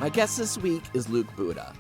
My guest this week is Luka Buda.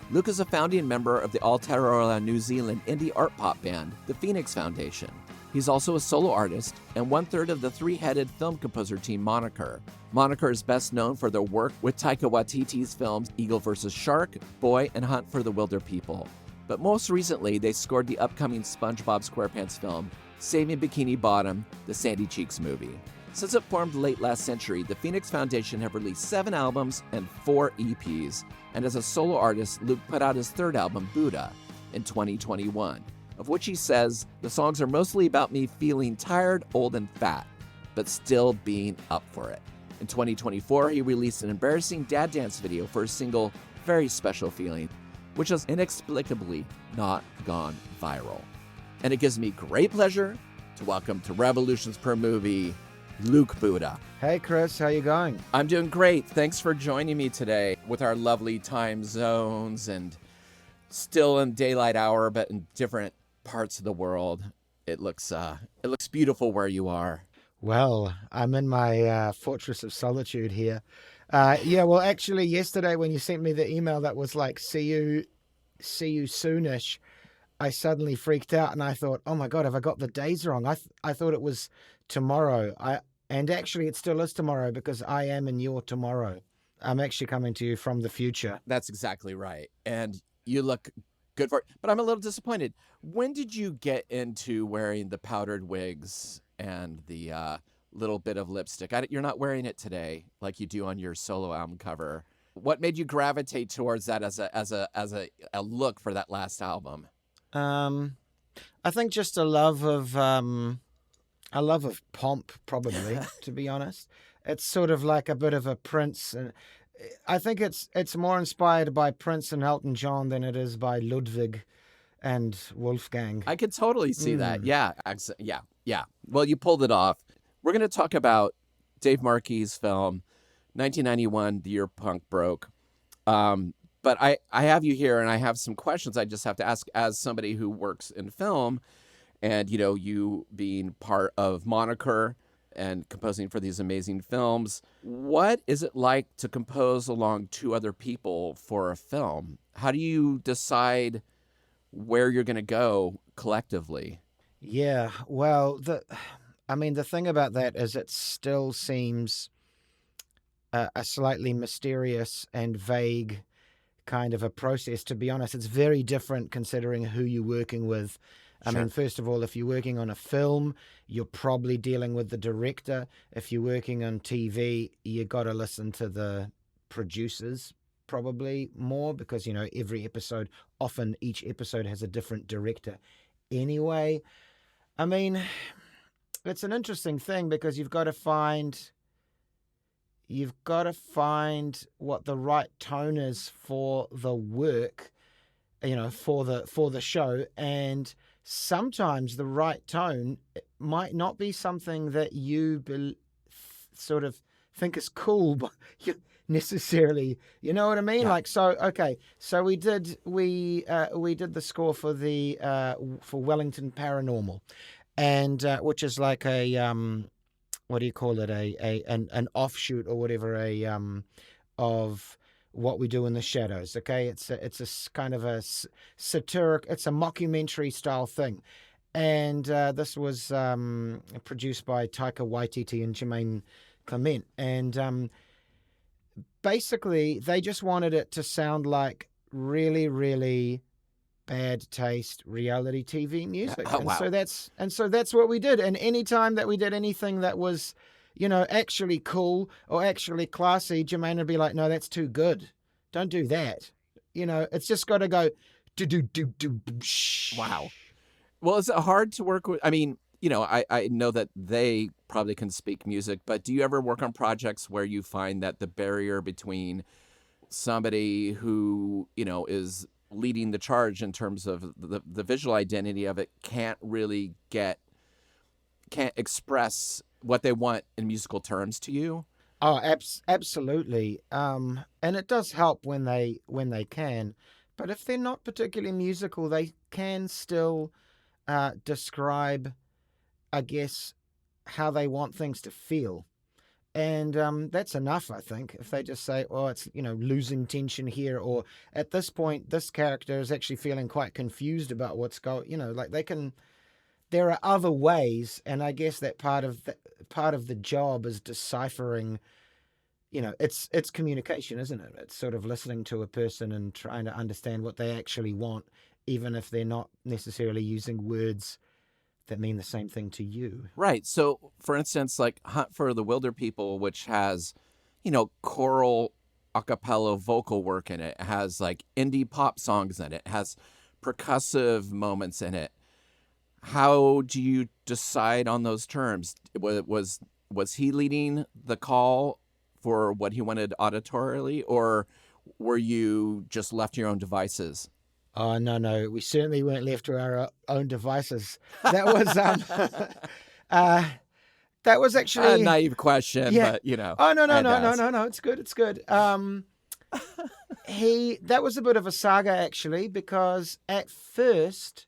Luke is a founding member of the Aotearoa New Zealand indie art pop band, the Phoenix Foundation. He's also a solo artist and one-third of the three-headed film composer team Moniker. Moniker is best known for their work with Taika Waititi's films Eagle vs. Shark, Boy, and Hunt for the Wilderpeople. But most recently, they scored the upcoming SpongeBob SquarePants film, Saving Bikini Bottom, the Sandy Cheeks movie. Since it formed late last century, the Phoenix Foundation have released 7 albums and 4 EPs, and as a solo artist, Luke put out his third album, Buda, in 2021, of which he says, the songs are mostly about me feeling tired, old, and fat, but still being up for it. In 2024, he released an embarrassing dad dance video for his single, Very Special Feeling, which has inexplicably not gone viral. And it gives me great pleasure to welcome to Revolutions Per Movie, Luka Buda. Hey Chris, how you going? I'm doing great. Thanks for joining me today with our lovely time zones and still in daylight hour, but in different parts of the world. It looks beautiful where you are. Well, I'm in my fortress of solitude here. Well, actually, yesterday when you sent me the email that was like, see you soonish, I suddenly freaked out and I thought, oh my God, have I got the days wrong? I thought it was tomorrow. And actually it still is tomorrow because I am in your tomorrow. I'm actually coming to you from the future. That's exactly right. And you look good for it. But I'm a little disappointed. When did you get into wearing the powdered wigs and the little bit of lipstick? You're not wearing it today like you do on your solo album cover. What made you gravitate towards that as a look for that last album? I think just a love of pomp, probably, to be honest. It's sort of like a bit of a Prince, and I think it's more inspired by Prince and Elton John than it is by Ludwig and Wolfgang. I could totally see that. Yeah. Well, you pulled it off. We're going to talk about Dave Markey's film, 1991, The Year Punk Broke. But I have you here, and I have some questions I just have to ask as somebody who works in film, and, you know, you being part of Moniker and composing for these amazing films. What is it like to compose along 2 other people for a film? How do you decide where you're going to go collectively? Yeah, well, the thing about that is it still seems a slightly mysterious and vague kind of a process. To be honest, it's very different considering who you're working with. I mean, first of all, if you're working on a film, you're probably dealing with the director. If you're working on TV, you got to listen to the producers probably more because, you know, often each episode has a different director anyway. I mean, it's an interesting thing because you've got to find what the right tone is for the work, you know, for the show. And sometimes the right tone might not be something that you sort of think is cool, but you necessarily, you know what I mean? Yeah. Like, so we did the score for for Wellington Paranormal, and which is like a what do you call it? An offshoot or whatever of What We Do in the Shadows. Okay, it's a kind of a satiric, it's a mockumentary style thing, and this was produced by Taika Waititi and Jermaine Clement, and basically they just wanted it to sound like really, really bad taste reality TV music. Oh, wow. So that's what we did. And any time that we did anything that was, you know, actually cool or actually classy, Jermaine would be like, no, that's too good. Don't do that. You know, it's just got to go do. Wow. Well, is it hard to work with? I mean, you know, I know that they probably can speak music, but do you ever work on projects where you find that the barrier between somebody who, you know, is leading the charge in terms of the visual identity of it can't express what they want in musical terms to you? Oh, absolutely. And it does help when they can, but if they're not particularly musical, they can still describe, I guess, how they want things to feel. And that's enough, I think, if they just say, oh, it's, losing tension here, or at this point, this character is actually feeling quite confused about what's going, like there are other ways. And I guess that part of the job is deciphering, it's communication, isn't it? It's sort of listening to a person and trying to understand what they actually want, even if they're not necessarily using words that mean the same thing to you. Right. So, for instance, like Hunt for the Wilderpeople, which has, choral a cappella vocal work in it, has like indie pop songs in it, has percussive moments in it. How do you decide on those terms? Was he leading the call for what he wanted auditorily, or were you just left to your own devices? Oh, no. We certainly weren't left to our own devices. That was that was actually a naive question, but Oh, no. It's good. That was a bit of a saga, actually, because at first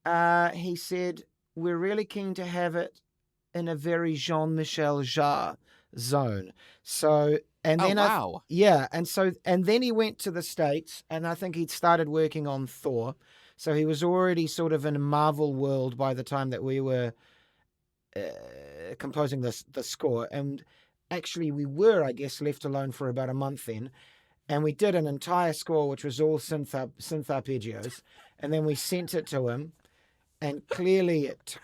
he said, we're really keen to have it in a very Jean-Michel Jarre zone. So, and then wow. And then he went to the States, and I think he'd started working on Thor. So he was already sort of in a Marvel world by the time that we were composing the score. And actually we were, I guess, left alone for about a month then. And we did an entire score, which was all synth arpeggios. And then we sent it to him, and clearly it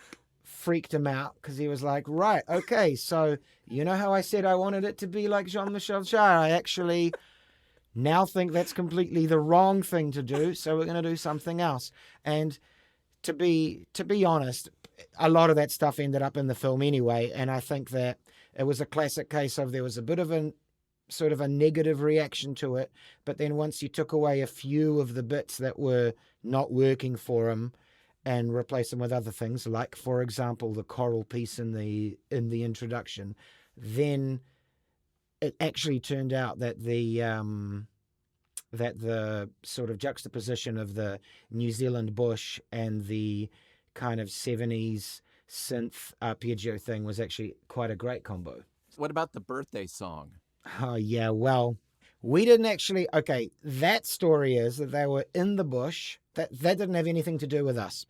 freaked him out, because he was like, right, okay, so how I said I wanted it to be like Jean-Michel Jarre? I actually now think that's completely the wrong thing to do, so we're going to do something else. And to be honest, a lot of that stuff ended up in the film anyway, and I think that it was a classic case of there was a bit of a sort of a negative reaction to it, but then once you took away a few of the bits that were not working for him and replace them with other things, like, for example, the choral piece in the introduction, then it actually turned out that the sort of juxtaposition of the New Zealand bush and the kind of 70s synth arpeggio thing was actually quite a great combo. What about the birthday song? Oh, yeah, well, we didn't actually... Okay, that story is that they were in the bush. That didn't have anything to do with us.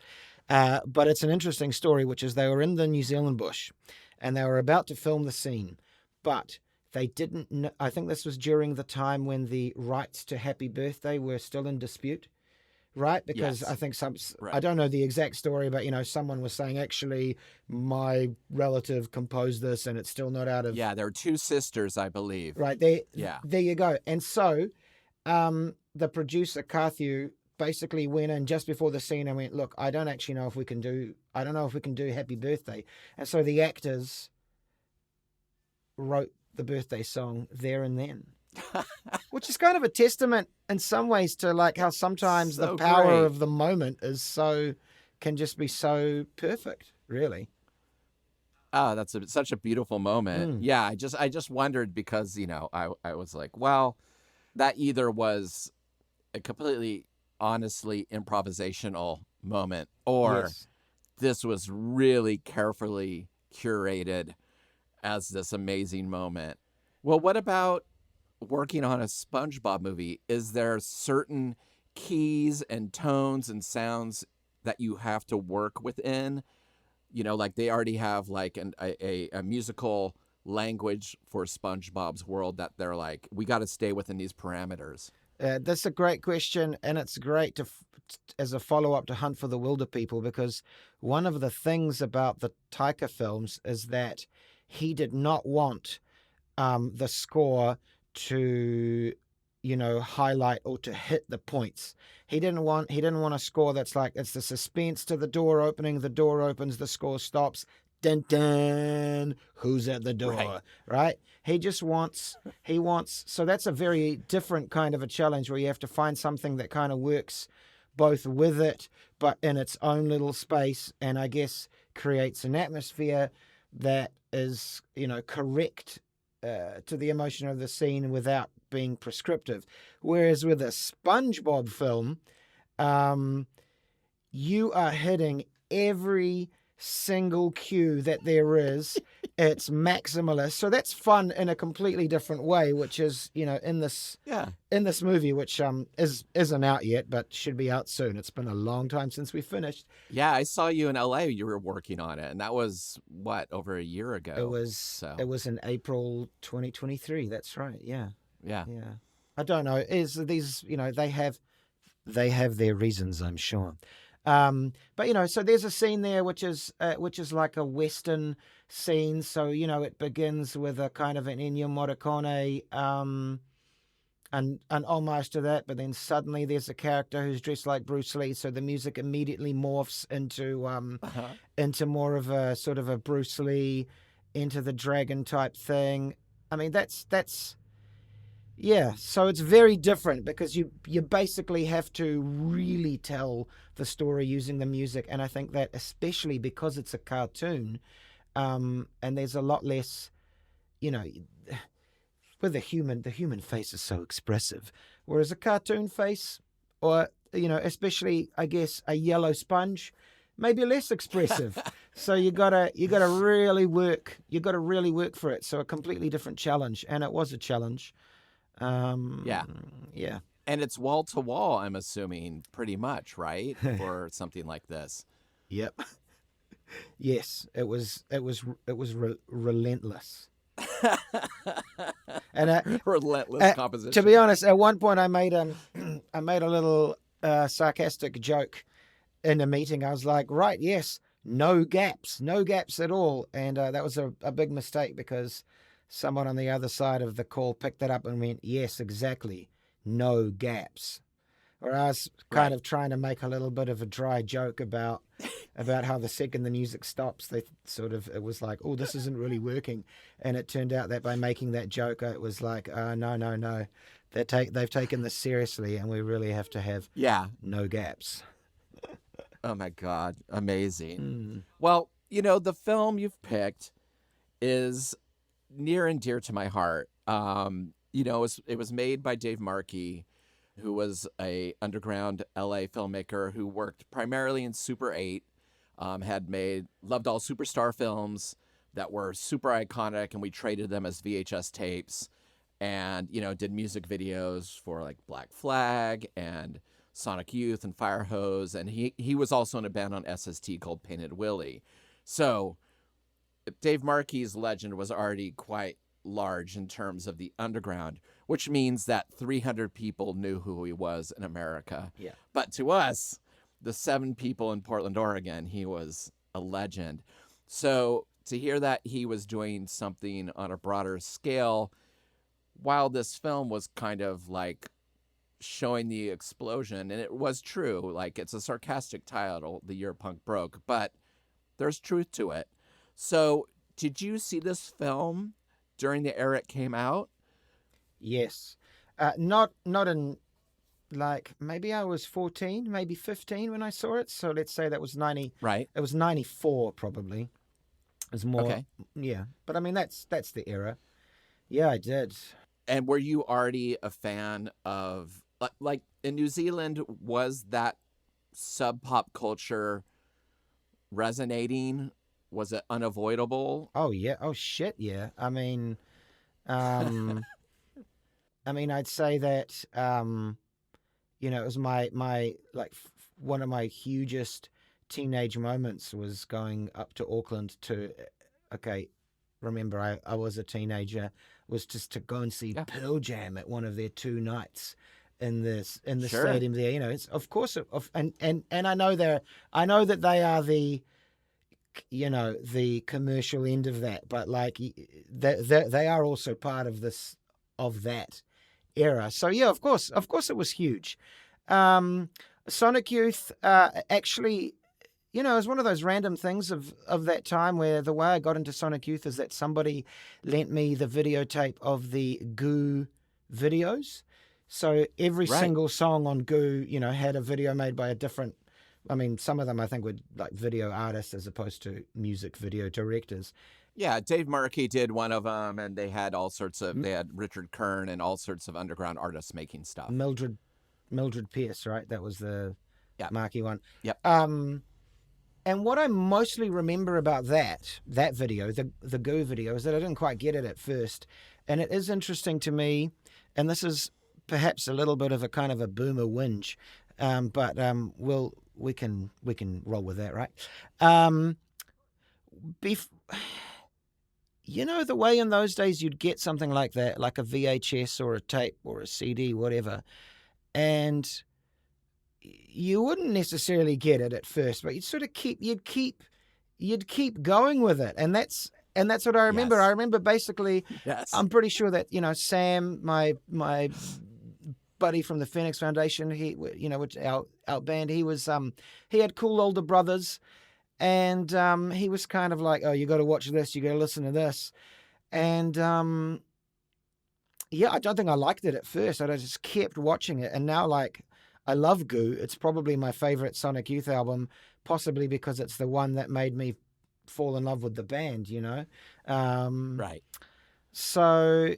But it's an interesting story, which is they were in the New Zealand bush, and they were about to film the scene. But they didn't know... I think this was during the time when the rights to Happy Birthday were still in dispute. Right? Because yes. I think I don't know the exact story, but, someone was saying, actually, my relative composed this and it's still not out of... Yeah, there were two sisters, I believe. Right. There you go. And so the producer, Carthew, basically went in just before the scene and went, look, I don't know if we can do Happy Birthday. And so the actors wrote the birthday song there and then. Which is kind of a testament in some ways to like how sometimes the power of the moment can just be so perfect, really. Oh, that's such a beautiful moment. Yeah, I just wondered because, I was like, well, that either was a completely honestly improvisational moment, or this was really carefully curated as this amazing moment. Well, what about working on a SpongeBob movie? Is there certain keys and tones and sounds that you have to work within? Like they already have like a musical language for SpongeBob's world that they're like, we got to stay within these parameters. That's a great question, and it's great as a follow-up to Hunt for the Wilderpeople, because one of the things about the Taika films is that he did not want the score to highlight or to hit the points. He didn't want a score that's like, it's the suspense to the door opening, the door opens, the score stops, dun dun, who's at the door, right? He wants, so that's a very different kind of a challenge where you have to find something that kind of works both with it but in its own little space, and I guess creates an atmosphere that is correct to the emotion of the scene without being prescriptive. Whereas with a SpongeBob film, you are hitting every single cue that there is. It's maximalist. So that's fun in a completely different way, which is, in this movie, which isn't out yet, but should be out soon. It's been a long time since we finished. Yeah, I saw you in LA. You were working on it, and that was over a year ago. It was in April 2023. That's right. Yeah. Yeah. I don't know. Is these, they have their reasons, I'm sure. But so there's a scene there which is like a Western scene. So it begins with a kind of an Ennio Morricone and homage to that, but then suddenly there's a character who's dressed like Bruce Lee, so the music immediately morphs into more of a sort of a Bruce Lee Enter the Dragon type thing. I mean, that's yeah, so it's very different because you basically have to really tell the story using the music, and I think that especially because it's a cartoon, and there's a lot less, with the human face is so expressive, whereas a cartoon face, or especially I guess a yellow sponge, maybe less expressive. So you gotta really work. You gotta really work for it. So a completely different challenge, and it was a challenge. Yeah. And it's wall to wall, I'm assuming, pretty much, right? For something like this. Yep. Yes, it was relentless. And relentless composition. To be honest, at one point I made a little sarcastic joke in a meeting. I was like, right, yes, no gaps at all, and that was a big mistake because someone on the other side of the call picked that up and went, yes, exactly, no gaps. Or I was kind of trying to make a little bit of a dry joke about how the second the music stops, it was like, oh, this isn't really working. And it turned out that by making that joke, it was like, no. They've taken this seriously, and we really have to have no gaps. Oh, my God. Amazing. Well, the film you've picked is near and dear to my heart. It was made by Dave Markey, who was a underground LA filmmaker who worked primarily in Super 8, loved all superstar films that were super iconic, and we traded them as VHS tapes, and did music videos for like Black Flag and Sonic Youth and Fire Hose, and he was also in a band on SST called Painted Willie. So Dave Markey's legend was already quite large in terms of the underground, which means that 300 people knew who he was in America. Yeah. But to us, the 7 people in Portland, Oregon, he was a legend. So to hear that he was doing something on a broader scale, while this film was kind of like showing the explosion, and it was true, like it's a sarcastic title, The Year Punk Broke, but there's truth to it. So, did you see this film during the era it came out? Yes. Not in, like, maybe I was 14, maybe 15 when I saw it. So let's say that was 90. Right. It was 94 probably. It was more. Okay. Yeah. But I mean, that's the era. Yeah, I did. And were you already a fan of, like, in New Zealand, was that sub-pop culture resonating? Was it unavoidable? Oh yeah. Oh shit. Yeah. I mean, I'd say that, it was my one of my hugest teenage moments was going up to Auckland to, remember I was a teenager, was just to go and see Pearl Jam at one of their 2 nights in the stadium there. It's of course, and I know that they are the commercial end of that, but like they are also part of that era. So yeah, of course it was huge. Sonic Youth, actually, it was one of those random things of that time where the way I got into Sonic Youth is that somebody lent me the videotape of the Goo videos. So every single song on Goo, had a video made by a different, some of them I think were like video artists as opposed to music video directors. Yeah, Dave Markey did one of them, and they had all sorts of, they had Richard Kern and all sorts of underground artists making stuff. Mildred Pierce, right? That was the Markey one. Yep. And what I mostly remember about that video, the Goo video, is that I didn't quite get it at first. And it is interesting to me, and this is perhaps a little bit of a kind of a boomer whinge, but we can roll with that, right? You know, the way in those days you'd get something like that, like a VHS or a tape or a CD, whatever, and you wouldn't necessarily get it at first, but you'd keep going with it, and that's what I remember. Yes. I remember basically, Yes. I'm pretty sure that, you know, Sam, my buddy from the Phoenix Foundation, he, you know, which our band, he had cool older brothers, and he was kind of like, oh, you got to watch this, you got to listen to this, and yeah, I don't think I liked it at first. I just kept watching it, and now, like, I love Goo. It's probably my favorite Sonic Youth album, possibly because it's the one that made me fall in love with the band, you know? Right. So,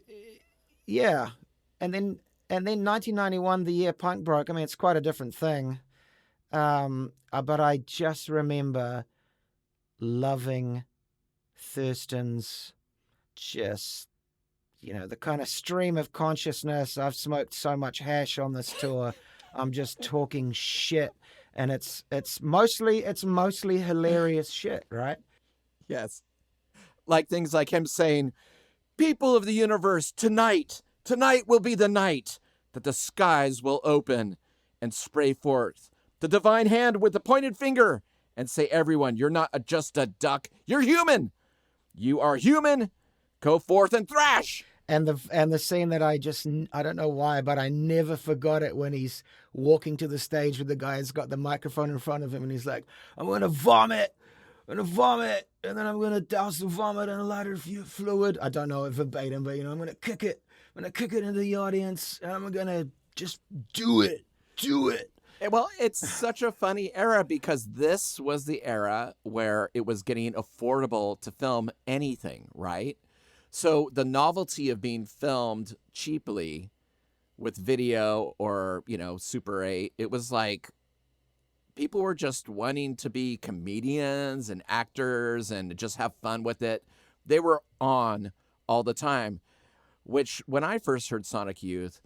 yeah. And then 1991, the year punk broke. I mean, it's quite a different thing. But I just remember loving Thurston's just, you know, the kind of stream of consciousness. I've smoked so much hash on this tour. I'm just talking shit, and it's mostly hilarious shit, right? Yes. Like things like him saying, people of the universe, tonight will be the night that the skies will open and spray forth the divine hand with the pointed finger and say, everyone, you're not just a duck, you're human. You are human. Go forth and thrash. And the scene that I don't know why, but I never forgot it, when he's walking to the stage with the guy who's got the microphone in front of him, and he's like, I'm going to vomit, and then I'm going to douse the vomit in a lighter fluid. I don't know it verbatim, but, you know, I'm going to kick it into the audience, and I'm going to just do it. Well, it's such a funny era, because this was the era where it was getting affordable to film anything, right? So the novelty of being filmed cheaply with video or, you know, Super 8, it was like people were just wanting to be comedians and actors and just have fun with it. They were on all the time, which when I first heard Sonic Youth,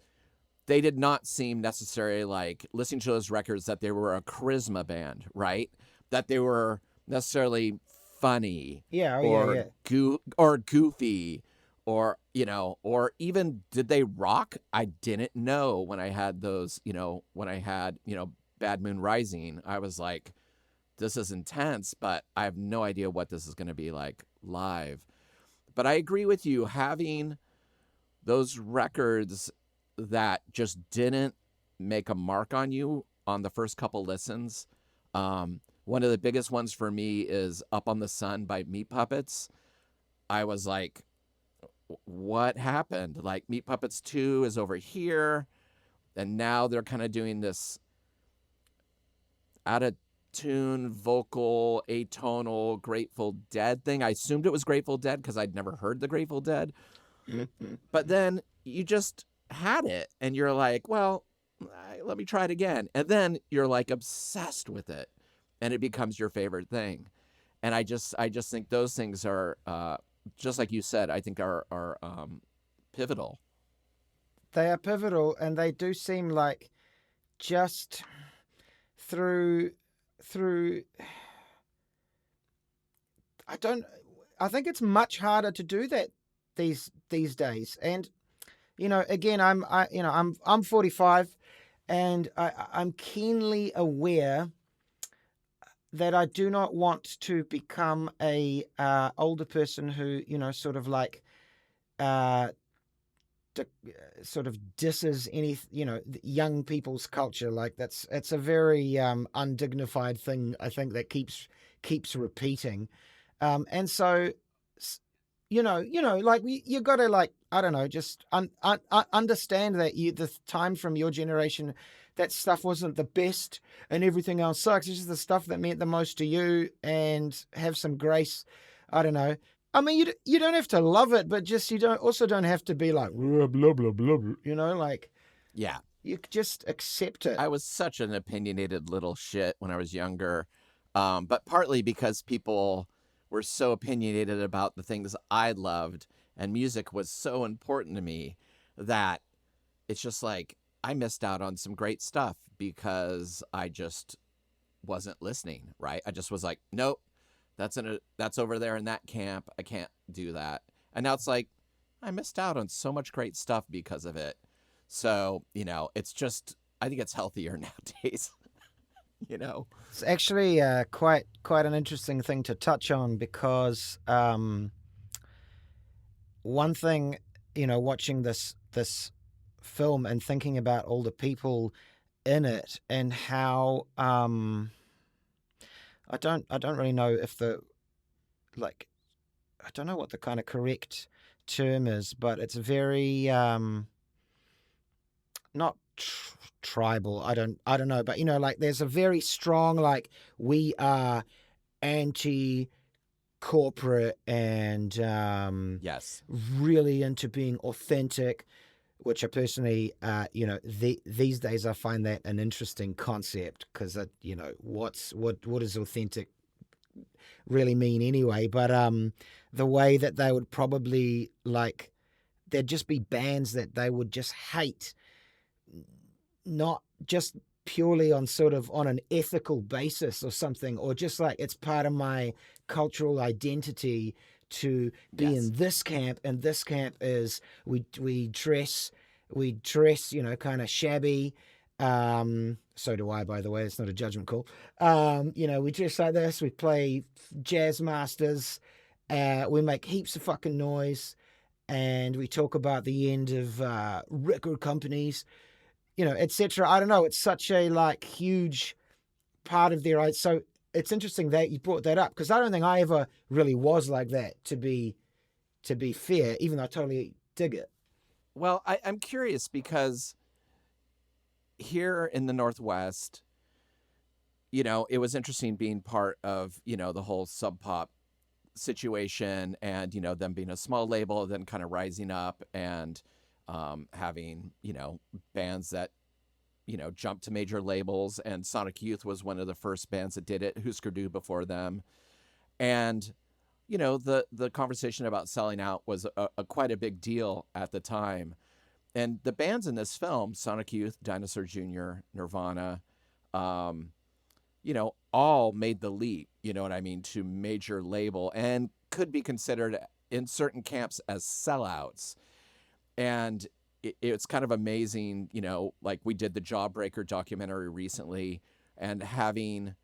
they did not seem necessarily, like, listening to those records, that they were a charisma band, right? That they were necessarily funny, or goofy, or, you know, or even did they rock? I didn't know when I had those, you know, Bad Moon Rising. I was like, this is intense, but I have no idea what this is going to be like live. But I agree with you, having those records that just didn't make a mark on you on the first couple listens. One of the biggest ones for me is Up on the Sun by Meat Puppets. I was like, what happened? Like, Meat Puppets 2 is over here, and now they're kind of doing this out of tune, vocal, atonal, Grateful Dead thing. I assumed it was Grateful Dead because I'd never heard the Grateful Dead. But then you just had it, and you're like, well, let me try it again. And then you're like obsessed with it, and it becomes your favorite thing. And I just think those things are, just like you said, I think are pivotal. They are pivotal, and they do seem like just through I think it's much harder to do that these days. And, you know, again, I'm 45, and I'm keenly aware that I do not want to become a older person who, you know, sort of like sort of disses any, you know, young people's culture. Like, it's a very undignified thing, I think, that keeps repeating. And so, you know, like, you got to, like, I don't know, just understand that the time from your generation, that stuff wasn't the best and everything else sucks. It's just the stuff that meant the most to you, and have some grace. I don't know. I mean, you don't have to love it, but just you don't have to be like blah blah blah blah. You know, like, yeah, you just accept it. I was such an opinionated little shit when I was younger. But partly because people were so opinionated about the things I loved, and music was so important to me that it's just like I missed out on some great stuff because I just wasn't listening, right? I just was like, nope, that's over there in that camp. I can't do that. And now it's like I missed out on so much great stuff because of it. So, it's just I think it's healthier nowadays. It's actually quite an interesting thing to touch on because one thing, watching this film and thinking about all the people in it and how I don't really know if I don't know what the kind of correct term is, but it's very not tribal. I don't know, but there's a very strong we are anti corporate and Yes. really into being authentic, which I personally these days I find that an interesting concept because what does authentic really mean anyway? But the way that they would probably there'd just be bands that they would just hate, not just purely on an ethical basis or something, or just it's part of my cultural identity to be in this camp, and this camp is we dress kind of shabby. So do I, by the way. It's not a judgment call. We dress like this. We play jazz masters. We make heaps of fucking noise, and we talk about the end of record companies, etc. I don't know. It's such a huge part of their. So it's interesting that you brought that up because I don't think I ever really was like that. To be fair, even though I totally dig it. Well, I'm curious because here in the Northwest, it was interesting being part of the whole Sub Pop situation, and them being a small label, then kind of rising up and having bands that jumped to major labels, and Sonic Youth was one of the first bands that did it. Husker Du before them, and the conversation about selling out was a quite a big deal at the time. And the bands in this film, Sonic Youth, Dinosaur Jr., Nirvana, all made the leap, to major label and could be considered in certain camps as sellouts. And it's kind of amazing, we did the Jawbreaker documentary recently, and having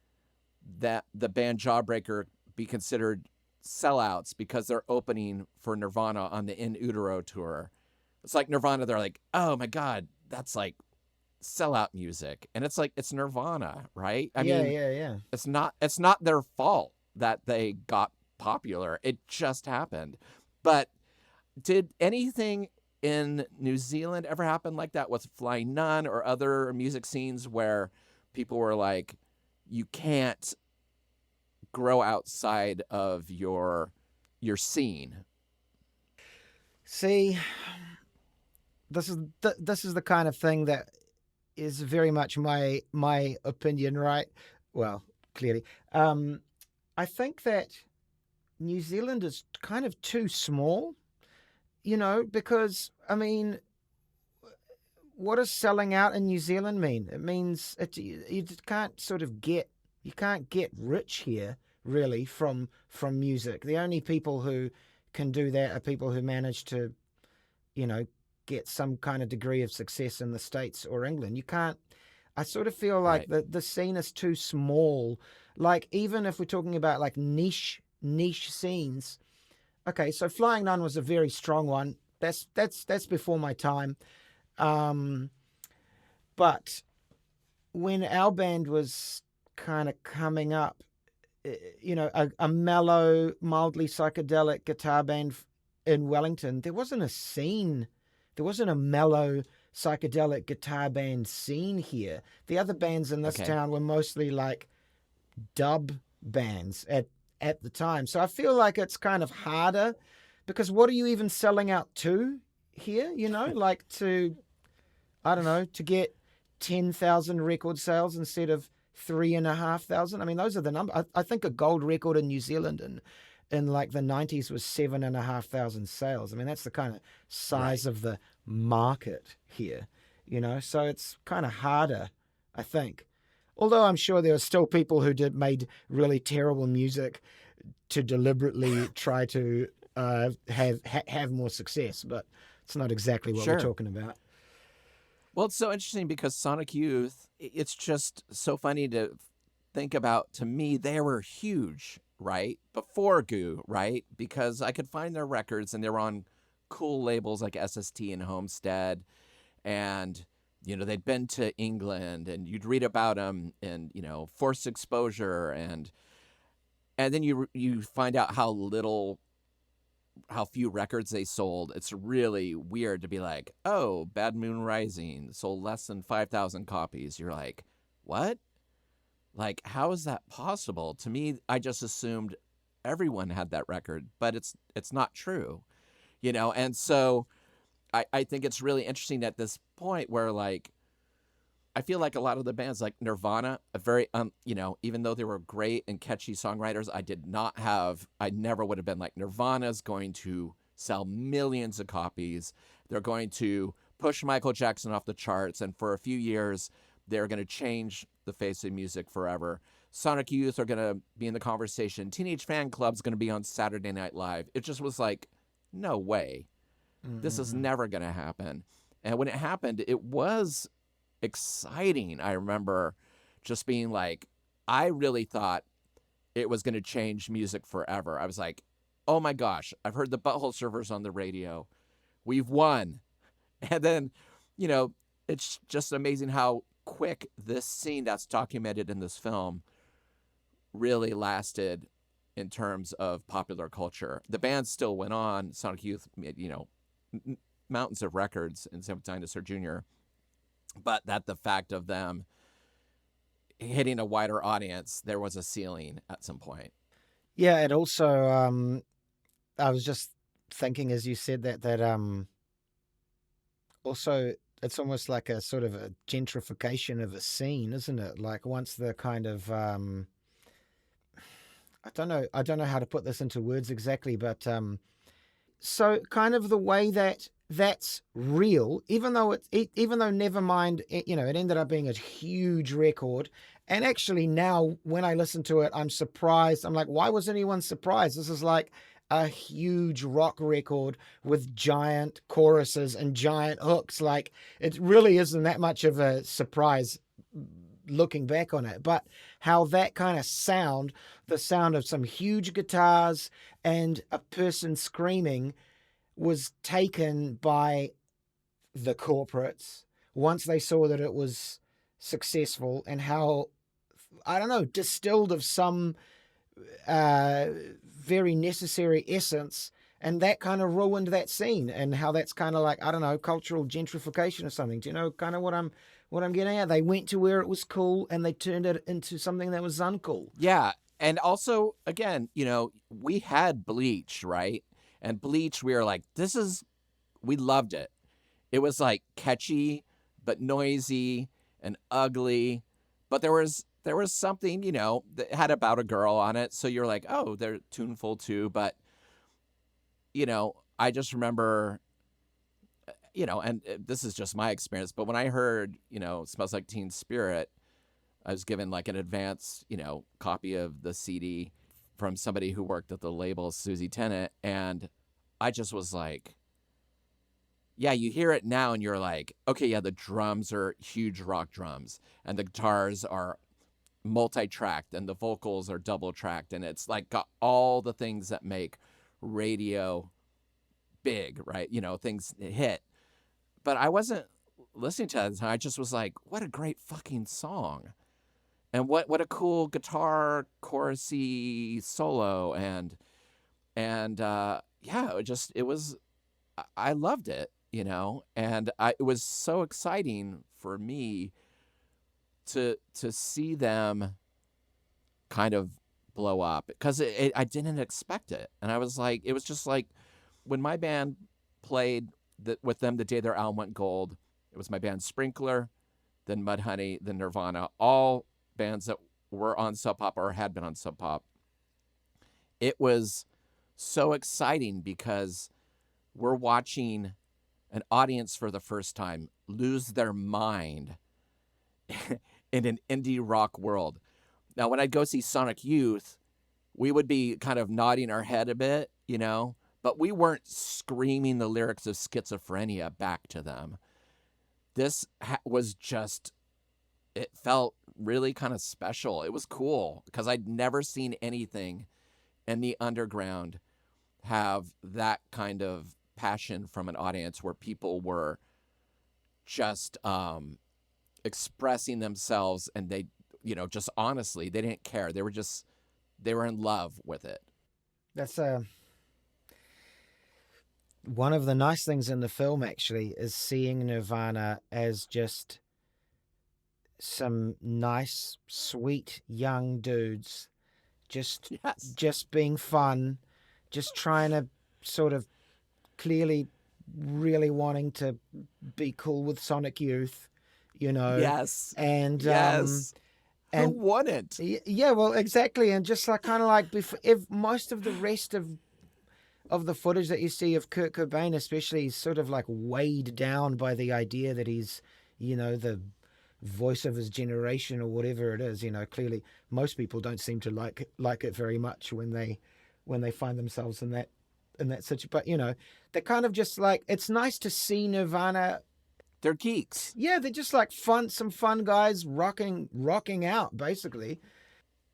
the band Jawbreaker be considered sellouts because they're opening for Nirvana on the In Utero tour. It's like Nirvana, they're like, oh my God, that's sellout music. And it's it's Nirvana, right? I mean, yeah. It's not their fault that they got popular. It just happened. But did anything in New Zealand ever happen like that with Flying Nun or other music scenes where people were like, you can't grow outside of your scene? See, this is the kind of thing that is very much my opinion, right? Well, clearly, I think that New Zealand is kind of too small, because I mean, what does selling out in New Zealand mean? It means you can't you can't get rich here really from music. The only people who can do that are people who manage to, get some kind of degree of success in the States or England. You can't. I sort of feel like the scene is too small. Even if we're talking about niche scenes. Okay, so Flying Nun was a very strong one. That's before my time. But when our band was kind of coming up, a mellow, mildly psychedelic guitar band in Wellington, there wasn't a scene. There wasn't a mellow psychedelic guitar band scene here. The other bands in this town were mostly dub bands at the time. So I feel like it's kind of harder because what are you even selling out to here? To, I don't know, to get 10,000 record sales instead of 3,500. I mean, those are the numbers. I think a gold record in New Zealand in like the 90s was 7,500 sales. I mean, that's the kind of size of the market here, so it's kind of harder, I think. Although I'm sure there are still people who made really terrible music to deliberately try to have more success, but it's not exactly what we're talking about. Well, it's so interesting because Sonic Youth, it's just so funny to think about. To me, they were huge, right? Before Goo, right? Because I could find their records and they were on cool labels like SST and Homestead. And, they'd been to England and you'd read about them in, Forced Exposure. And then you find out how few records they sold. It's really weird to be like, oh, Bad Moon Rising sold less than 5,000 copies. You're like, what? Like, how is that possible? To me, I just assumed everyone had that record, but it's not true, And so I think it's really interesting at this point where, like, I feel like a lot of the bands like Nirvana, a very, even though they were great and catchy songwriters, I never would have been like, Nirvana's going to sell millions of copies. They're going to push Michael Jackson off the charts. And for a few years, they're going to change the face of music forever. Sonic Youth are going to be in the conversation. Teenage Fan Club's going to be on Saturday Night Live. It just was like, no way. Mm-hmm. This is never going to happen. And when it happened, it was exciting. I remember just being like, I really thought it was going to change music forever. I was like, oh my gosh, I've heard the Butthole Surfers on the radio. We've won. And then, it's just amazing how quick this scene that's documented in this film really lasted in terms of popular culture. The band still went on. Sonic Youth made, mountains of records in San Dinosaur Jr., but that the fact of them hitting a wider audience, there was a ceiling at some point. Yeah, and also, I was just thinking as you said that also it's almost like a sort of a gentrification of a scene, isn't it? Like once the kind of I don't know how to put this into words exactly, but so kind of the way that's real, even though Nevermind, it ended up being a huge record. And actually now when I listen to it, I'm surprised. I'm like, why was anyone surprised? This is like a huge rock record with giant choruses and giant hooks. Like, it really isn't that much of a surprise looking back on it, but how that kind of sound, the sound of some huge guitars and a person screaming, was taken by the corporates once they saw that it was successful, and how, I don't know, distilled of some very necessary essence, and that kind of ruined that scene, and how that's kind of like, I don't know, cultural gentrification or something. Do you know kind of what I'm getting at? They went to where it was cool and they turned it into something that was uncool. Yeah. And also, again, we had Bleach, right? And Bleach, we were like, we loved it. It was like catchy, but noisy and ugly. But there was something, that had About a Girl on it. So you're like, oh, they're tuneful too. But, I just remember, and this is just my experience, but when I heard, Smells Like Teen Spirit, I was given like an advance, copy of the CD from somebody who worked at the label, Susie Tennant. And I just was like, yeah, you hear it now and you're like, okay, yeah, the drums are huge rock drums and the guitars are multi-tracked and the vocals are double-tracked. And it's like got all the things that make radio big, right? Things hit. But I wasn't listening to it. I just was like, what a great fucking song. And what a cool guitar chorusy solo. And yeah, I loved it, and it was so exciting for me to see them kind of blow up, because I didn't expect it. And I was like, it was just like when my band played with them the day their album went gold, it was my band Sprinkler, then Mudhoney, then Nirvana, all bands that were on Sub Pop or had been on Sub Pop, it was so exciting because we're watching an audience for the first time lose their mind in an indie rock world. Now, when I'd go see Sonic Youth, we would be kind of nodding our head a bit, you know, but we weren't screaming the lyrics of Schizophrenia back to them. This was just, it felt really kind of special. It was cool because I'd never seen anything in the underground have that kind of passion from an audience where people were just expressing themselves, and they, you know, just honestly, they didn't care. They were in love with it. That's one of the nice things in the film, actually, is seeing Nirvana as just some nice, sweet young dudes, just being fun, just trying to sort of clearly really wanting to be cool with Sonic Youth, you know. Yes. And who wouldn't? Yeah, well, exactly. And just like kind of like if most of the rest of the footage that you see of Kurt Cobain, especially, is sort of like weighed down by the idea that he's, you know, the voice of his generation or whatever it is. You know, clearly most people don't seem to like it very much when they find themselves in that situation. But, you know, they're kind of just like, it's nice to see Nirvana. They're geeks. Yeah, they're just like some fun guys rocking out, basically.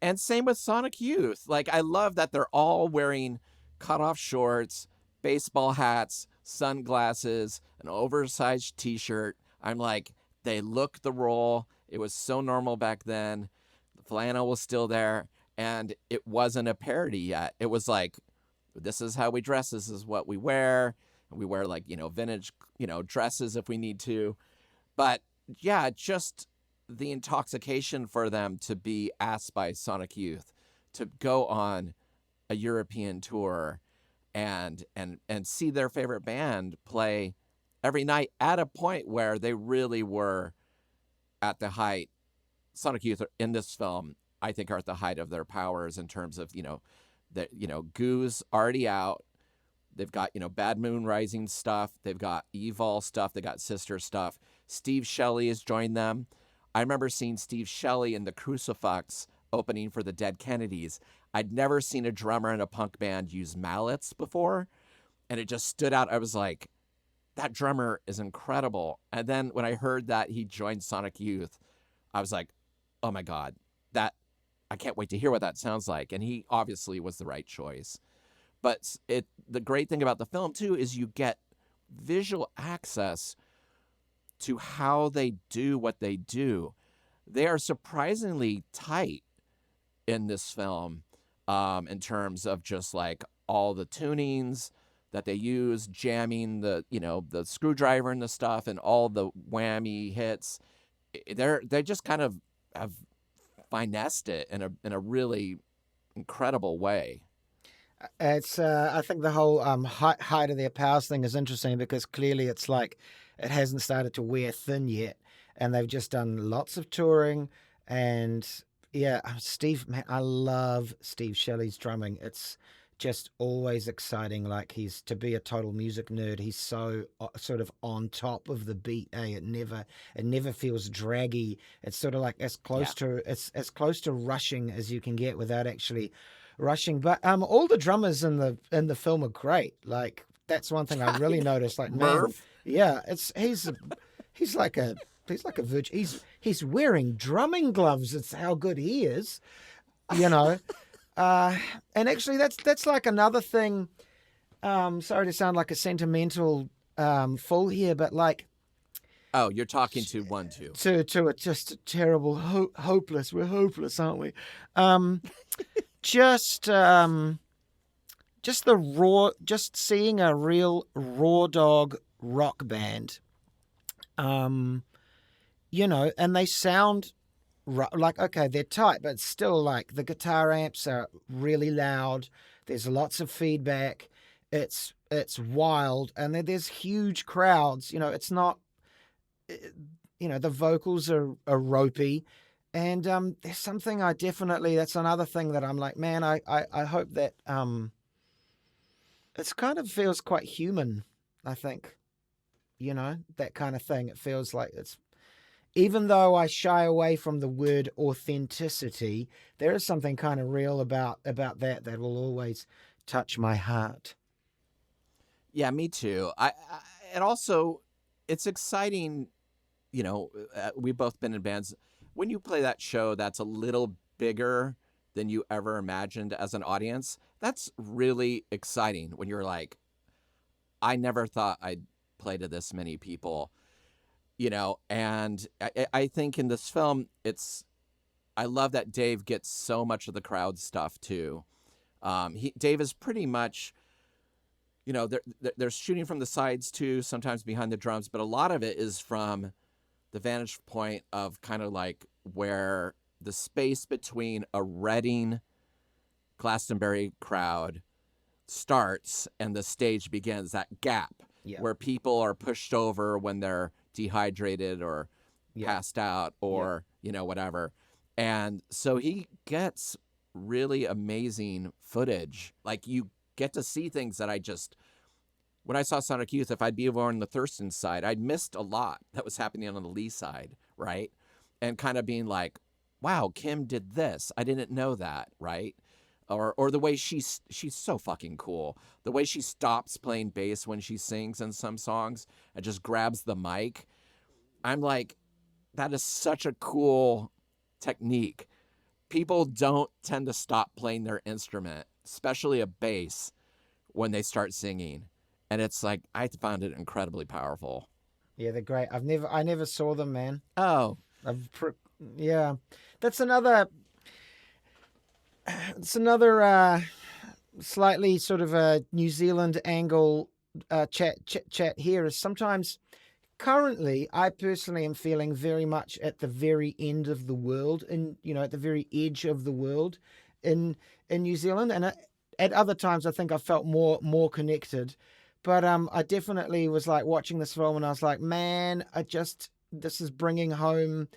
And same with Sonic Youth. Like, I love that they're all wearing cut-off shorts, baseball hats, sunglasses, an oversized t-shirt. I'm like, they look the role. It was so normal back then. The flannel was still there, and it wasn't a parody yet. It was like, this is how we dress. This is what we wear. And we wear, like, you know, vintage, you know, dresses if we need to. But yeah, just the intoxication for them to be asked by Sonic Youth to go on a European tour and see their favorite band play every night at a point where they really were at the height. Sonic Youth in this film, I think, are at the height of their powers in terms of, you know, Goo's already out. They've got, you know, Bad Moon Rising stuff. They've got Evil stuff. They got Sister stuff. Steve Shelley has joined them. I remember seeing Steve Shelley in the Crucifucks opening for the Dead Kennedys. I'd never seen a drummer in a punk band use mallets before, and it just stood out. I was like, that drummer is incredible. And then when I heard that he joined Sonic Youth, I was like, oh my God, I can't wait to hear what that sounds like. And he obviously was the right choice. But the great thing about the film, too, is you get visual access to how they do what they do. They are surprisingly tight in this film in terms of just like all the tunings that they use, jamming the screwdriver and the stuff, and all the whammy hits. They just kind of have finessed it in a really incredible way. It's I think the whole height of their powers thing is interesting because clearly it's like it hasn't started to wear thin yet, and they've just done lots of touring. And yeah, Steve, man, I love Steve Shelley's drumming. It's just always exciting. Like, he's, to be a total music nerd, he's so sort of on top of the beat. It never feels draggy. It's sort of like as close to rushing as you can get without actually rushing. But all the drummers in the film are great. Like, that's one thing I really noticed. Like, man, yeah, he's like a virgin. He's wearing drumming gloves. It's how good he is, you know. And actually, that's like another thing. Sorry to sound like a sentimental fool here, but like, oh, you're talking to one too. To a just terrible, hopeless. We're hopeless, aren't we? Just seeing a real raw dog rock band, you know, and they sound like, okay, they're tight, but still, like, the guitar amps are really loud. There's lots of feedback. It's wild, and there's huge crowds. You know, it's not, you know, the vocals are ropey, And there's something that's another thing that I'm like, man, I hope that it's kind of feels quite human, I think, that kind of thing. It feels like it's, even though I shy away from the word authenticity, there is something kind of real about that will always touch my heart. Yeah, me too. And also, it's exciting. We've both been in bands. When you play that show that's a little bigger than you ever imagined as an audience, that's really exciting. When you're like, I never thought I'd play to this many people. And I think in this film, I love that Dave gets so much of the crowd stuff too. Dave is pretty much, they're shooting from the sides too, sometimes behind the drums, but a lot of it is from the vantage point of kind of like where the space between a Reading Glastonbury crowd starts and the stage begins, that gap where people are pushed over when they're dehydrated or passed out or whatever. And so he gets really amazing footage. Like, you get to see things that when I saw Sonic Youth, if I'd be over on the Thurston side, I'd missed a lot that was happening on the Lee side, right? And kind of being like, wow, Kim did this, I didn't know that, right? Or the way she's so fucking cool. The way she stops playing bass when she sings in some songs and just grabs the mic. I'm like, that is such a cool technique. People don't tend to stop playing their instrument, especially a bass, when they start singing. And it's like, I found it incredibly powerful. Yeah, they're great. I never saw them, man. Oh. Yeah. That's another... It's another slightly sort of a New Zealand angle chat here. Is sometimes, currently, I personally am feeling very much at the very end of the world, and at the very edge of the world in New Zealand. And at other times, I think I felt more connected. But I definitely was like watching this film, and I was like, man, this is bringing home